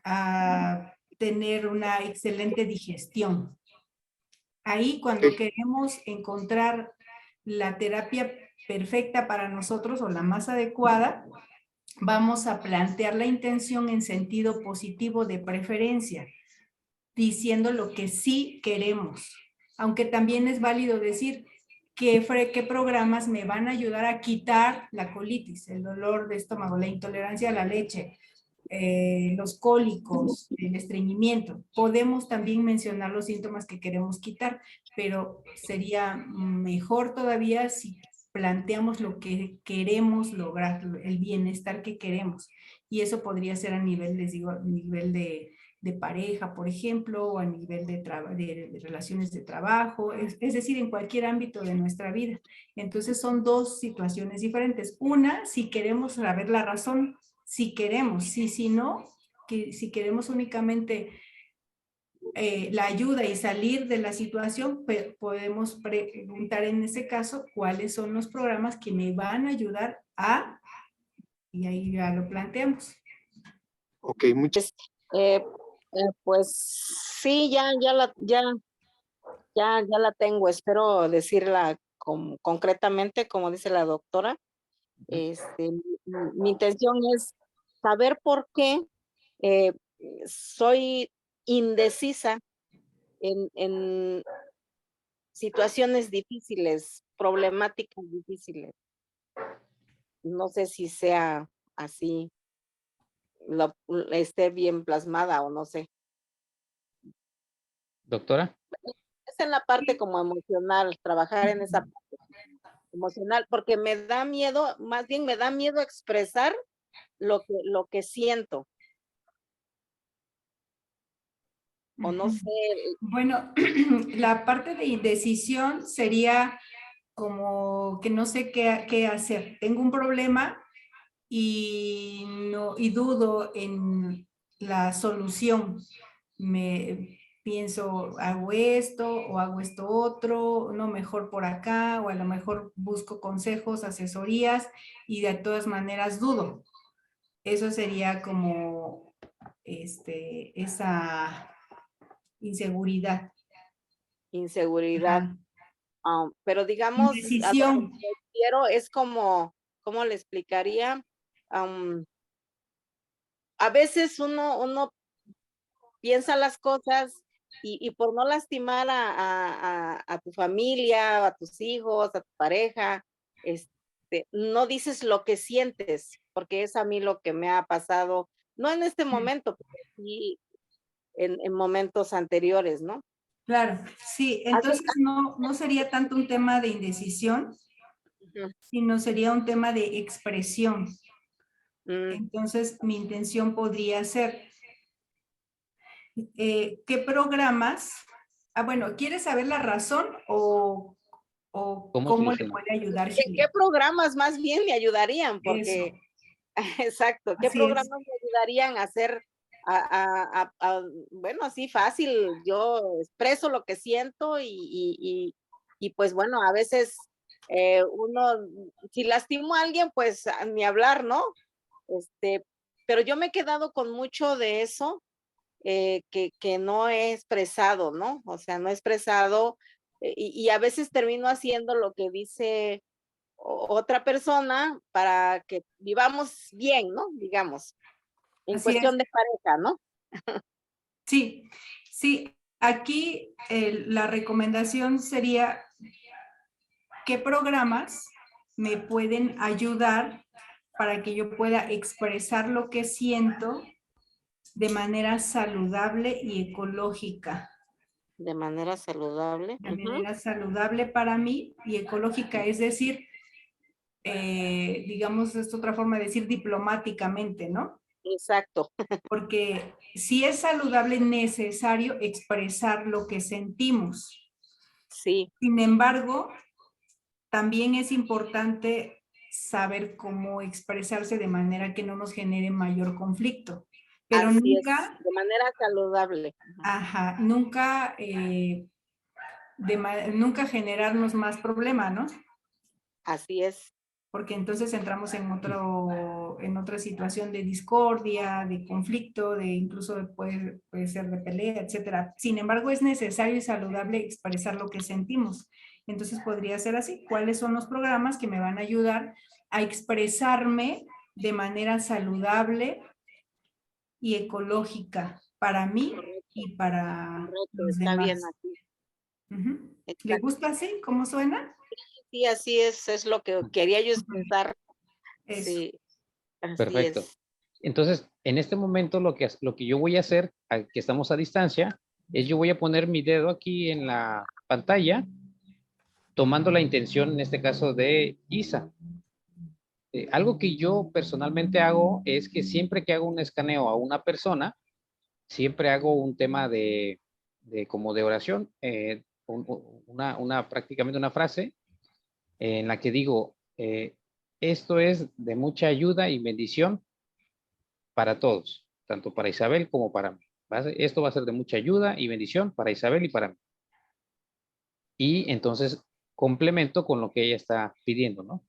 a tener una excelente digestión. Ahí cuando queremos encontrar la terapia perfecta para nosotros o la más adecuada, vamos a plantear la intención en sentido positivo de preferencia, diciendo lo que sí queremos. Aunque también es válido decir qué programas me van a ayudar a quitar la colitis, el dolor de estómago, la intolerancia a la leche, los cólicos, el estreñimiento. Podemos también mencionar los síntomas que queremos quitar, pero sería mejor todavía si planteamos lo que queremos lograr, el bienestar que queremos. Y eso podría ser a nivel, les digo, a nivel de pareja, por ejemplo, o a nivel de relaciones de trabajo, es decir, en cualquier ámbito de nuestra vida. Entonces son dos situaciones diferentes. Una, si queremos saber la razón, si queremos, si no, que si queremos únicamente la ayuda y salir de la situación, podemos preguntar en ese caso cuáles son los programas que me van a ayudar a, y ahí ya lo planteamos. Ok, muchas Pues sí, ya la tengo. Espero decirla concretamente, como dice la doctora. Mi intención es saber por qué soy indecisa en situaciones difíciles, problemáticas difíciles. No sé si sea así, esté bien plasmada o no sé. Doctora. Es en la parte como emocional, trabajar en esa parte emocional, porque me da miedo, más bien me da miedo expresar lo que siento. O no sé. Bueno, la parte de indecisión sería como que no sé qué hacer. Tengo un problema y dudo en la solución. Me pienso, hago esto o hago esto otro, no, mejor por acá, o a lo mejor busco consejos, asesorías, y de todas maneras dudo. Eso sería como esa inseguridad. Inseguridad. Pero digamos, a lo Indecisión. que quiero es como, ¿cómo le explicaría? A veces uno piensa las cosas y por no lastimar a tu familia, a tus hijos, a tu pareja, no dices lo que sientes, porque es a mí lo que me ha pasado, no en este momento, pero sí en momentos anteriores, ¿no? Claro, sí, entonces no sería tanto un tema de indecisión, sino sería un tema de expresión. Entonces, mi intención podría ser, ¿qué programas? Bueno, ¿quieres saber la razón o cómo le puede ayudar Gili? ¿Qué programas más bien me ayudarían? Porque, Eso. exacto, ¿qué Así programas es. me ayudarían a hacer, bueno, así fácil, yo expreso lo que siento y pues bueno, a veces uno, si lastimo a alguien, pues ni hablar, ¿no? Pero yo me he quedado con mucho de eso que no he expresado, ¿no? O sea, no he expresado y a veces termino haciendo lo que dice otra persona para que vivamos bien, ¿no? Digamos, en Así es. cuestión de pareja, ¿no? Sí, sí. Aquí la recomendación sería, ¿qué programas me pueden ayudar para que yo pueda expresar lo que siento de manera saludable y ecológica? De manera saludable. De manera saludable para mí y ecológica, es decir, digamos, es otra forma de decir diplomáticamente, ¿no? Exacto. Porque si es saludable, es necesario expresar lo que sentimos. Sí. Sin embargo, también es importante saber cómo expresarse de manera que no nos genere mayor conflicto. Pero así nunca, es, de manera saludable. ajá, nunca, nunca generarnos más problema, ¿no? Así es. Porque entonces entramos en otra situación de discordia, de conflicto, de incluso puede ser de pelea, etcétera. Sin embargo, es necesario y saludable expresar lo que sentimos. Entonces podría ser así. ¿Cuáles son los programas que me van a ayudar a expresarme de manera saludable y ecológica para mí y para los Está bien demás? así. ¿Le gusta así? ¿Cómo suena? Sí, así es lo que quería yo expresar. Eso. Sí, así Perfecto. es. Entonces, en este momento lo que yo voy a hacer, que estamos a distancia, es yo voy a poner mi dedo aquí en la pantalla tomando la intención, en este caso, de Isa. Algo que yo personalmente hago es que siempre que hago un escaneo a una persona, siempre hago un tema como de oración, prácticamente una frase en la que digo, esto es de mucha ayuda y bendición para todos, tanto para Isabel como para mí. Esto va a ser de mucha ayuda y bendición para Isabel y para mí. Y entonces complemento con lo que ella está pidiendo, ¿no?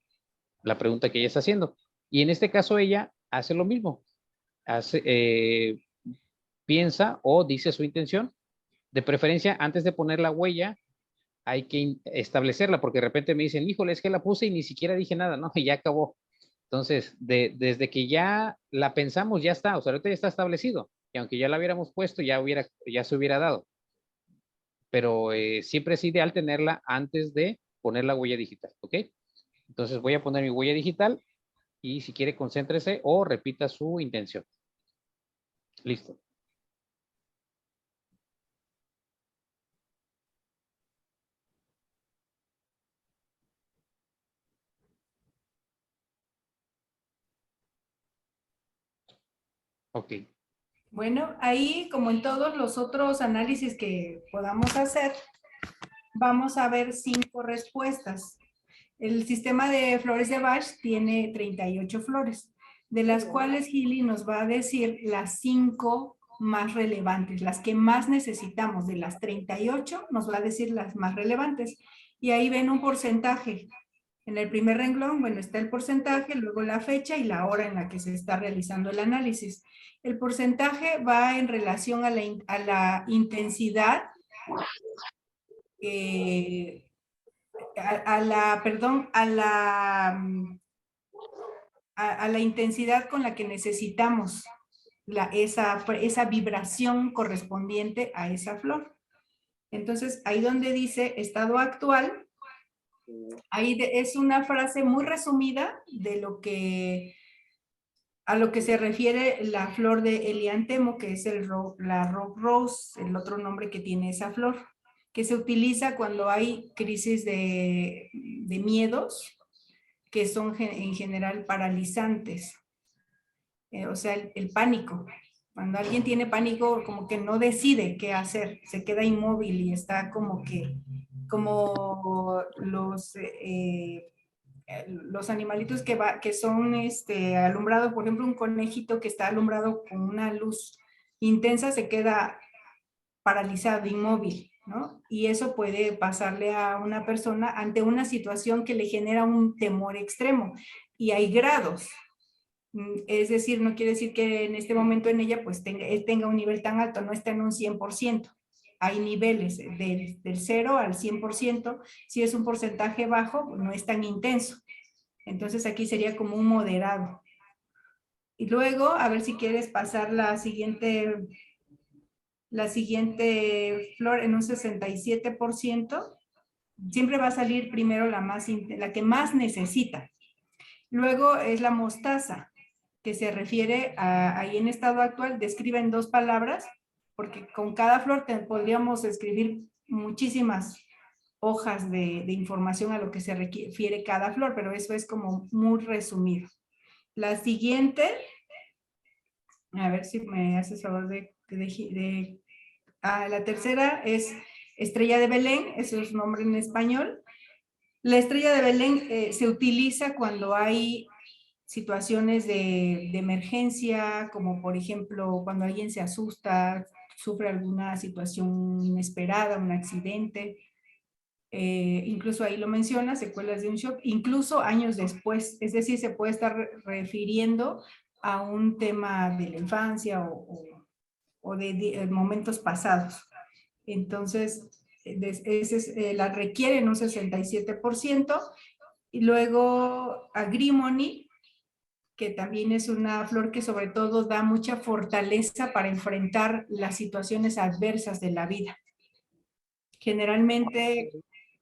La pregunta que ella está haciendo. Y en este caso ella hace lo mismo. Piensa o dice su intención. De preferencia, antes de poner la huella, hay que establecerla, porque de repente me dicen, híjole, es que la puse y ni siquiera dije nada, ¿no? Y ya acabó. Entonces, desde que ya la pensamos, ya está. O sea, ahorita ya está establecido. Y aunque ya la hubiéramos puesto, ya se hubiera dado. Pero siempre es ideal tenerla antes de poner la huella digital, ¿ok? Entonces voy a poner mi huella digital y si quiere concéntrese o repita su intención. Listo. Ok. Bueno, ahí como en todos los otros análisis que podamos hacer, vamos a ver 5 respuestas. El sistema de flores de Bach tiene 38 flores, de las cuales Gili nos va a decir las 5 más relevantes, las que más necesitamos. De las 38 nos va a decir las más relevantes. Y ahí ven un porcentaje. En el primer renglón, bueno, está el porcentaje, luego la fecha y la hora en la que se está realizando el análisis. El porcentaje va en relación a la intensidad, a la intensidad con la que necesitamos esa vibración correspondiente a esa flor. Entonces, ahí donde dice estado actual, ahí es una frase muy resumida de a lo que se refiere la flor de Eliantemo, que es la Rock Rose, el otro nombre que tiene esa flor, que se utiliza cuando hay crisis de miedos, que son en general paralizantes. O sea, el pánico. Cuando alguien tiene pánico, como que no decide qué hacer, se queda inmóvil y está como los animalitos que son alumbrados, por ejemplo, un conejito que está alumbrado con una luz intensa se queda paralizado, inmóvil, ¿no? Y eso puede pasarle a una persona ante una situación que le genera un temor extremo. Y hay grados. Es decir, no quiere decir que en este momento en ella pues tenga un nivel tan alto, no está en un 100%. Hay niveles del 0 al 100%. Si es un porcentaje bajo, no es tan intenso. Entonces aquí sería como un moderado. Y luego, a ver si quieres pasar la siguiente flor en un 67%. Siempre va a salir primero la que más necesita. Luego es la mostaza, que se refiere ahí en estado actual, describe en 2 palabras, porque con cada flor podríamos escribir muchísimas hojas de información a lo que se refiere cada flor, pero eso es como muy resumido. La siguiente, a ver si me haces favor la tercera es Estrella de Belén, eso es nombre en español. La estrella de Belén se utiliza cuando hay situaciones de emergencia, como por ejemplo cuando alguien se asusta, sufre alguna situación inesperada, un accidente. Incluso ahí lo menciona, secuelas de un shock, incluso años después. Es decir, se puede estar refiriendo a un tema de la infancia o de momentos pasados. Entonces, la requieren un 67%. Y luego Agrimony, que también es una flor que sobre todo da mucha fortaleza para enfrentar las situaciones adversas de la vida. Generalmente,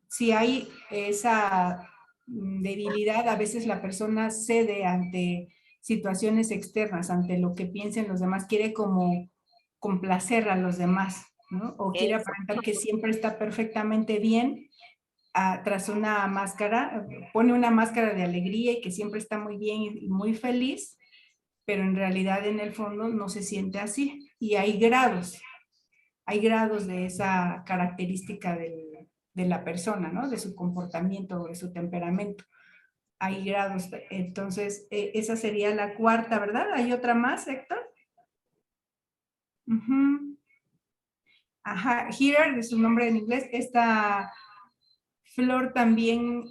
si hay esa debilidad, a veces la persona cede ante situaciones externas, ante lo que piensen los demás, quiere como complacer a los demás, ¿no? O quiere aparentar que siempre está perfectamente bien tras una máscara, pone una máscara de alegría y que siempre está muy bien y muy feliz, pero en realidad en el fondo no se siente así. Y hay grados de esa característica de la persona, ¿no? De su comportamiento, de su temperamento. Hay grados. Entonces, esa sería la cuarta, ¿verdad? ¿Hay otra más, Héctor? Ajá, Here, de su nombre en inglés, esta flor también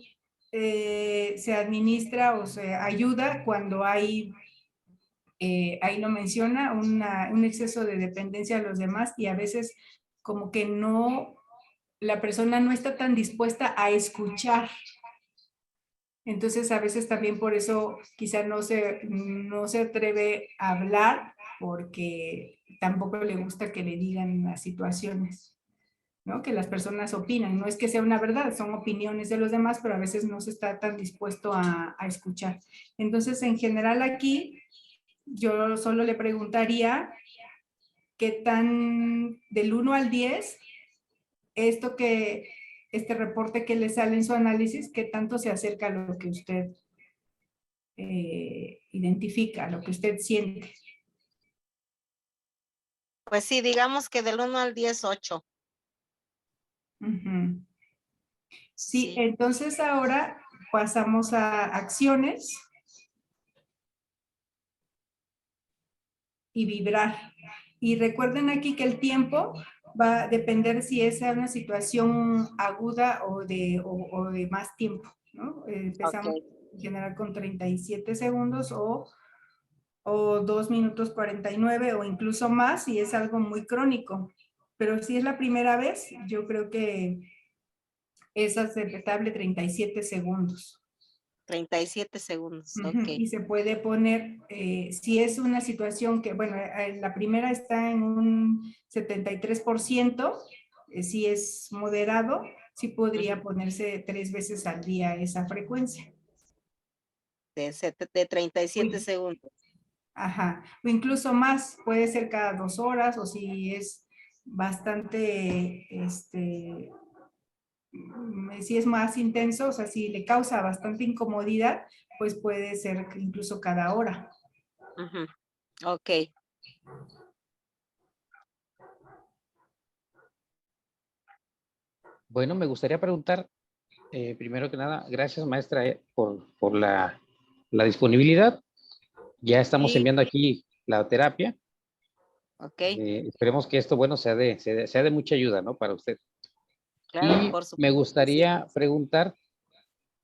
se administra o se ayuda cuando hay, ahí lo menciona, un exceso de dependencia a los demás y a veces como que no, la persona no está tan dispuesta a escuchar. Entonces a veces también por eso quizá no se atreve a hablar porque tampoco le gusta que le digan las situaciones, ¿no? Que las personas opinan. No es que sea una verdad, son opiniones de los demás, pero a veces no se está tan dispuesto a escuchar. Entonces, en general aquí, yo solo le preguntaría qué tan, del 1 al 10, este reporte que le sale en su análisis, qué tanto se acerca a lo que usted identifica, a lo que usted siente. Pues sí, digamos que del 1 al 10, 8. Uh-huh. Sí, entonces ahora pasamos a acciones y vibrar. Y recuerden aquí que el tiempo va a depender si es una situación aguda o de más tiempo, ¿no? Empezamos en general con 37 segundos o 2 minutos 49 o incluso más si es algo muy crónico. Pero si es la primera vez, yo creo que es aceptable 37 segundos. 37 segundos, Y se puede poner, si es una situación que, bueno, la primera está en un 73%, si es moderado, sí podría ponerse 3 veces al día esa frecuencia. De 37 segundos. Ajá, o incluso más, puede ser cada 2 horas, o si es bastante, si es más intenso, o sea, si le causa bastante incomodidad, pues puede ser incluso cada hora. Ok. Bueno, me gustaría preguntar, primero que nada, gracias maestra por la disponibilidad. Ya estamos enviando aquí la terapia. Ok. Esperemos que esto, bueno, sea de mucha ayuda, ¿no? Para usted. Claro, y por supuesto. me gustaría preguntar,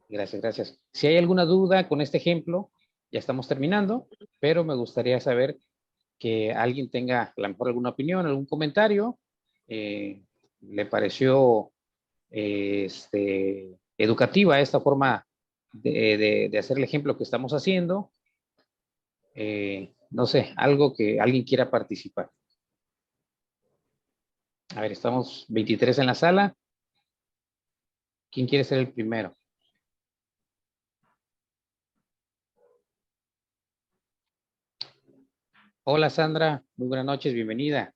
gracias. Si hay alguna duda con este ejemplo, ya estamos terminando, pero me gustaría saber que alguien tenga a lo mejor alguna opinión, algún comentario. ¿Le pareció educativa esta forma de hacer el ejemplo que estamos haciendo? No sé, algo que alguien quiera participar. A ver, estamos 23 en la sala. ¿Quién quiere ser el primero? Hola Sandra, muy buenas noches, bienvenida.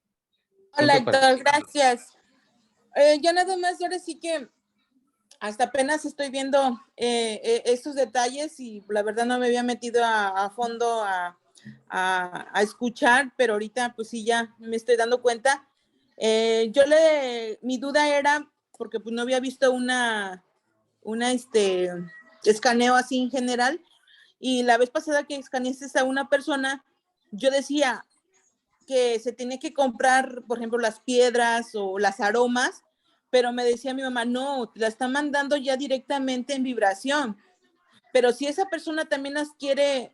Hola Héctor, gracias. Yo nada más ahora sí que hasta apenas estoy viendo estos detalles y la verdad no me había metido a fondo a escuchar, pero ahorita pues sí ya me estoy dando cuenta. Mi duda era, porque pues no había visto una escaneo así en general, y la vez pasada que escaneaste a una persona, yo decía que se tiene que comprar, por ejemplo, las piedras o las aromas, pero me decía mi mamá, no, la está mandando ya directamente en vibración. Pero si esa persona también las quiere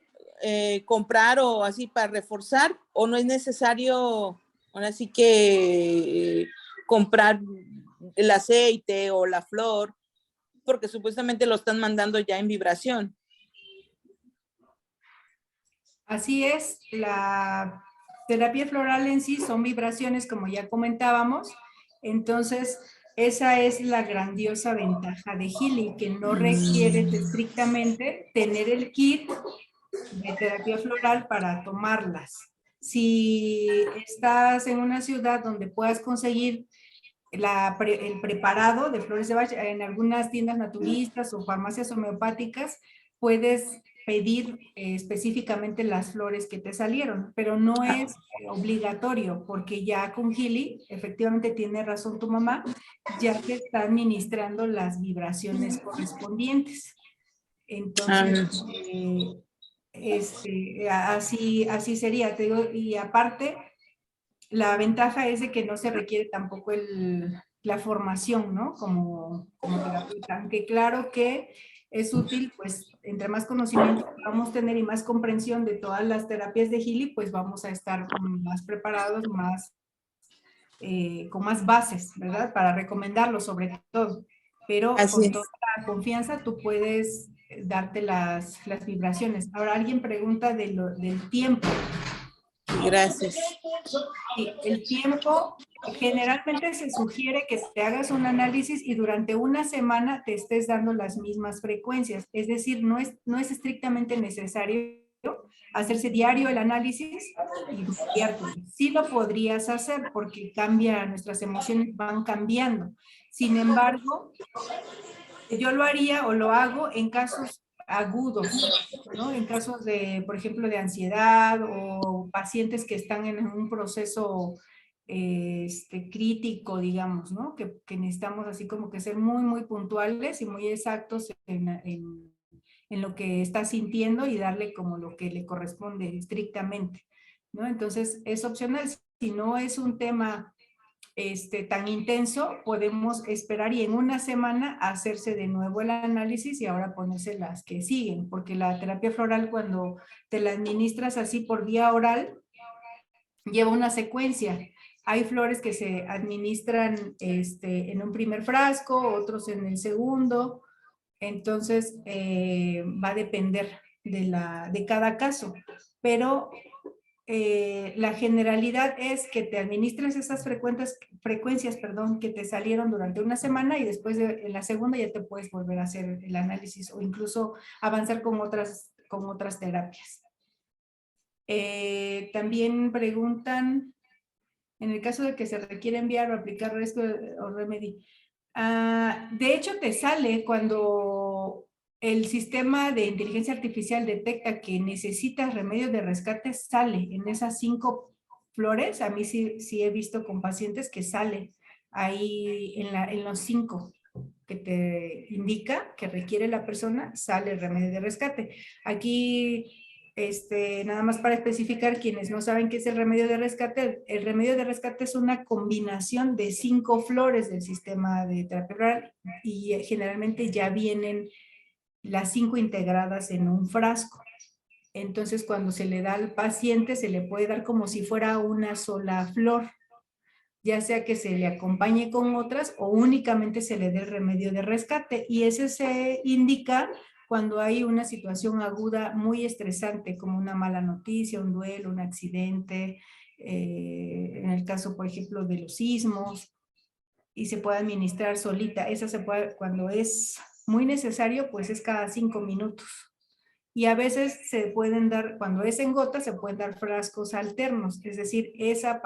comprar o así para reforzar, o no es necesario, ahora sí que comprar el aceite o la flor, porque supuestamente lo están mandando ya en vibración. Así es, la terapia floral en sí son vibraciones, como ya comentábamos. Entonces, esa es la grandiosa ventaja de Healy, que no requieres estrictamente tener el kit de terapia floral para tomarlas. Si estás en una ciudad donde puedas conseguir el preparado de flores de Bach. En algunas tiendas naturistas o farmacias homeopáticas puedes pedir específicamente las flores que te salieron, pero no es obligatorio, porque ya con Gili, efectivamente tiene razón tu mamá, ya te está administrando las vibraciones correspondientes. Entonces, así sería, te digo, y aparte, la ventaja es de que no se requiere tampoco la formación, ¿no? Como terapeuta, aunque claro que es útil, pues, entre más conocimiento vamos a tener y más comprensión de todas las terapias de Healy, pues vamos a estar más preparados, con más bases, ¿verdad? Para recomendarlo sobre todo. Pero con toda la confianza tú puedes darte las vibraciones. Ahora alguien pregunta del tiempo. Gracias. Sí, el tiempo, generalmente se sugiere que te hagas un análisis y durante una semana te estés dando las mismas frecuencias. Es decir, no es estrictamente necesario hacerse diario el análisis y diario. Sí lo podrías hacer porque nuestras emociones van cambiando. Sin embargo, yo lo haría o lo hago en casos agudos, ¿no? En casos de, por ejemplo, de ansiedad o pacientes que están en un proceso crítico, digamos, ¿no? Que necesitamos así como que ser muy, muy puntuales y muy exactos en lo que está sintiendo y darle como lo que le corresponde estrictamente, ¿no? Entonces, es opcional. Si no es un tema tan intenso, podemos esperar y en una semana hacerse de nuevo el análisis y ahora ponerse las que siguen, porque la terapia floral cuando te la administras así por vía oral, lleva una secuencia. Hay flores que se administran en un primer frasco, otros en el segundo, entonces va a depender de cada caso, pero la generalidad es que te administres esas frecuencias, que te salieron durante una semana y después en la segunda ya te puedes volver a hacer el análisis o incluso avanzar con otras terapias. También preguntan, en el caso de que se requiere enviar o aplicar riesgo o remedy. De hecho, te sale cuando el sistema de inteligencia artificial detecta que necesitas remedio de rescate, sale en esas 5 flores. A mí sí he visto con pacientes que sale ahí en los 5 que te indica que requiere la persona, sale el remedio de rescate. Aquí, nada más para especificar, quienes no saben qué es el remedio de rescate es una combinación de 5 flores del sistema de terapia floral y generalmente ya vienen las 5 integradas en un frasco. Entonces, cuando se le da al paciente, se le puede dar como si fuera una sola flor, ya sea que se le acompañe con otras o únicamente se le dé el remedio de rescate. Y ese se indica cuando hay una situación aguda muy estresante, como una mala noticia, un duelo, un accidente, en el caso, por ejemplo, de los sismos, y se puede administrar solita. Esa se puede, cuando es muy necesario, pues es cada 5 minutos. Y a veces se pueden dar, cuando es en gotas, se pueden dar frascos alternos, es decir, esa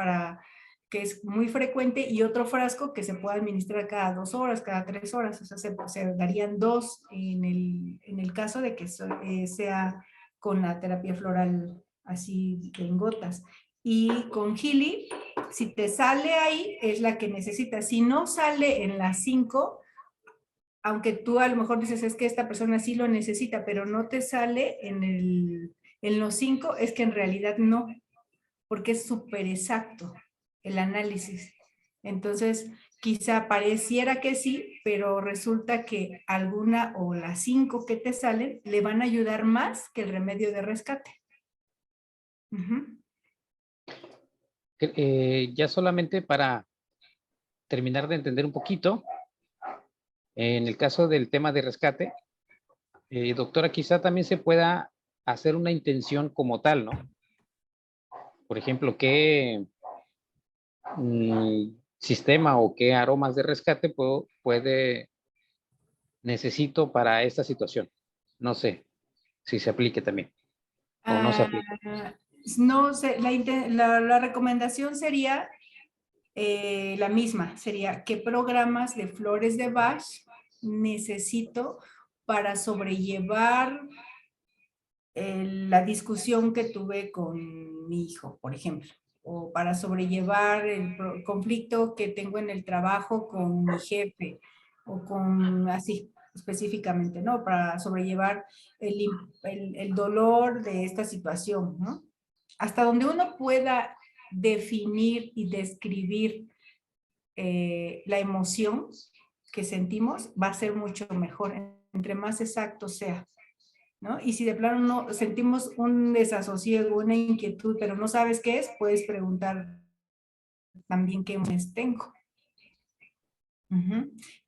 que es muy frecuente y otro frasco que se puede administrar cada 2 horas, cada 3 horas, o sea, se darían 2 en el caso de que sea con la terapia floral así en gotas. Y con Healy, si te sale ahí, es la que necesitas. Si no sale en las 5, aunque tú a lo mejor dices, es que esta persona sí lo necesita, pero no te sale en los 5, es que en realidad no, porque es súper exacto el análisis. Entonces, quizá pareciera que sí, pero resulta que alguna o las 5 que te salen le van a ayudar más que el remedio de rescate. Ya solamente para terminar de entender un poquito, en el caso del tema de rescate, doctora, quizá también se pueda hacer una intención como tal, ¿no? Por ejemplo, ¿qué sistema o qué aromas de rescate necesito para esta situación? No sé si se aplique también o no se aplique. No sé, la recomendación sería La misma sería, ¿qué programas de flores de Bach necesito para sobrellevar la discusión que tuve con mi hijo, por ejemplo? O para sobrellevar el conflicto que tengo en el trabajo con mi jefe, o con, así específicamente, ¿no? Para sobrellevar el dolor de esta situación, ¿no? Hasta donde uno pueda definir y describir la emoción que sentimos, va a ser mucho mejor, entre más exacto sea, ¿no? Y si de plano no sentimos un desasosiego, una inquietud, pero no sabes qué es, puedes preguntar también qué emociones tengo.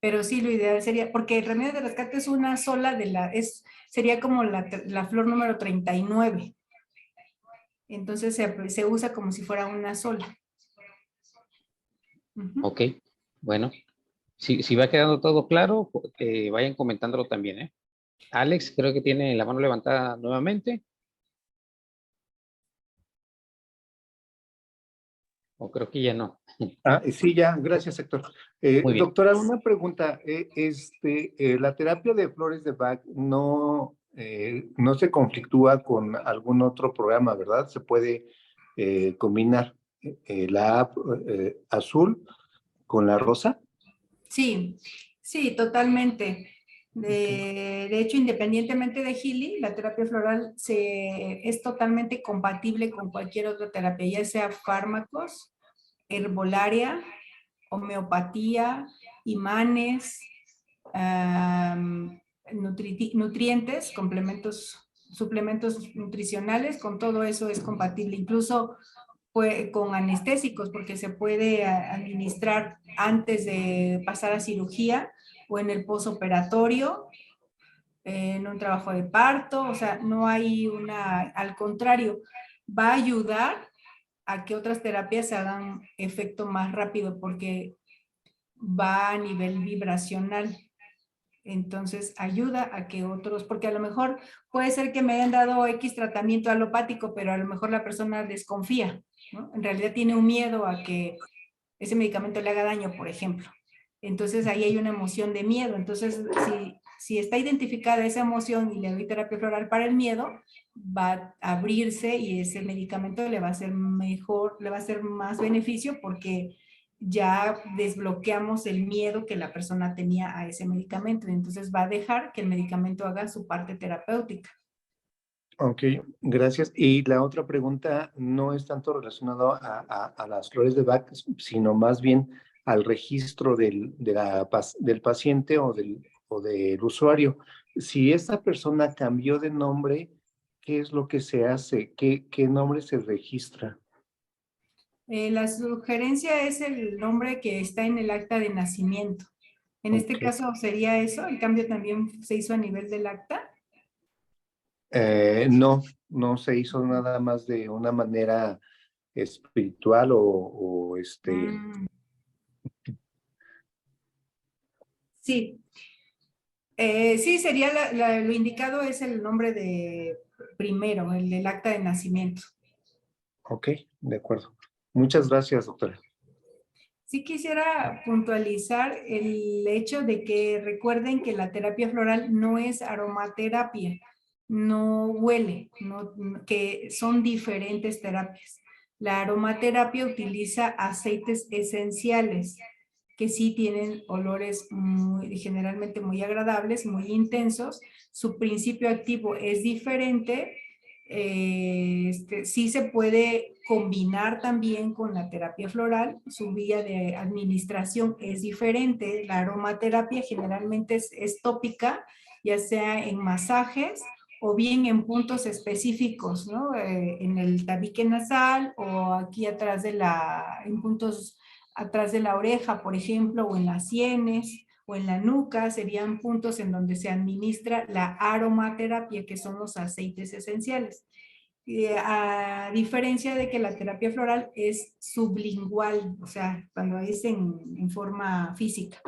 Pero sí, lo ideal sería, porque el remedio de rescate es una sola sería como la flor número 39. Entonces se usa como si fuera una sola. Ok, bueno. Si va quedando todo claro, vayan comentándolo también, ¿eh? Alex, creo que tiene la mano levantada nuevamente. O creo que ya no. Sí, ya, gracias, Héctor. Muy bien. Doctora, una pregunta. La terapia de flores de Bach no se conflictúa con algún otro programa, ¿verdad? Se puede combinar la app azul con la rosa. Sí, sí, totalmente. De hecho, independientemente de Healy, la terapia floral es totalmente compatible con cualquier otra terapia, ya sea fármacos, herbolaria, homeopatía, imanes, nutrientes, suplementos nutricionales, con todo eso es compatible. Incluso con anestésicos, porque se puede administrar antes de pasar a cirugía o en el posoperatorio, en un trabajo de parto, o sea, no hay al contrario, va a ayudar a que otras terapias se hagan efecto más rápido porque va a nivel vibracional. Entonces ayuda a que otros, porque a lo mejor puede ser que me hayan dado X tratamiento alopático, pero a lo mejor la persona desconfía, ¿no? En realidad tiene un miedo a que ese medicamento le haga daño, por ejemplo. Entonces ahí hay una emoción de miedo. Entonces, si está identificada esa emoción y le doy terapia floral para el miedo, va a abrirse y ese medicamento le va a hacer mejor, le va a hacer más beneficio porque ya desbloqueamos el miedo que la persona tenía a ese medicamento. Entonces va a dejar que el medicamento haga su parte terapéutica. Ok, gracias. Y la otra pregunta no es tanto relacionado a las flores de Bach, sino más bien al registro del paciente o del usuario. Si esta persona cambió de nombre, ¿qué es lo que se hace? ¿Qué nombre se registra? La sugerencia es el nombre que está en el acta de nacimiento. En este caso sería eso, el cambio también se hizo a nivel del acta. No se hizo nada más de una manera espiritual Sí, sí, sería lo indicado es el nombre de primero, el del acta de nacimiento. Ok, de acuerdo. Muchas gracias, doctora. Sí quisiera puntualizar el hecho de que recuerden que la terapia floral no es aromaterapia, no huele, que son diferentes terapias. La aromaterapia utiliza aceites esenciales que sí tienen olores generalmente muy agradables, muy intensos. Su principio activo es diferente. Sí se puede combinar también con la terapia floral, su vía de administración es diferente, la aromaterapia generalmente es tópica, ya sea en masajes o bien en puntos específicos, ¿no? En el tabique nasal o aquí atrás en puntos atrás de la oreja, por ejemplo, o en las sienes, o en la nuca, serían puntos en donde se administra la aromaterapia, que son los aceites esenciales. A diferencia de que la terapia floral es sublingual, o sea, cuando es en forma física.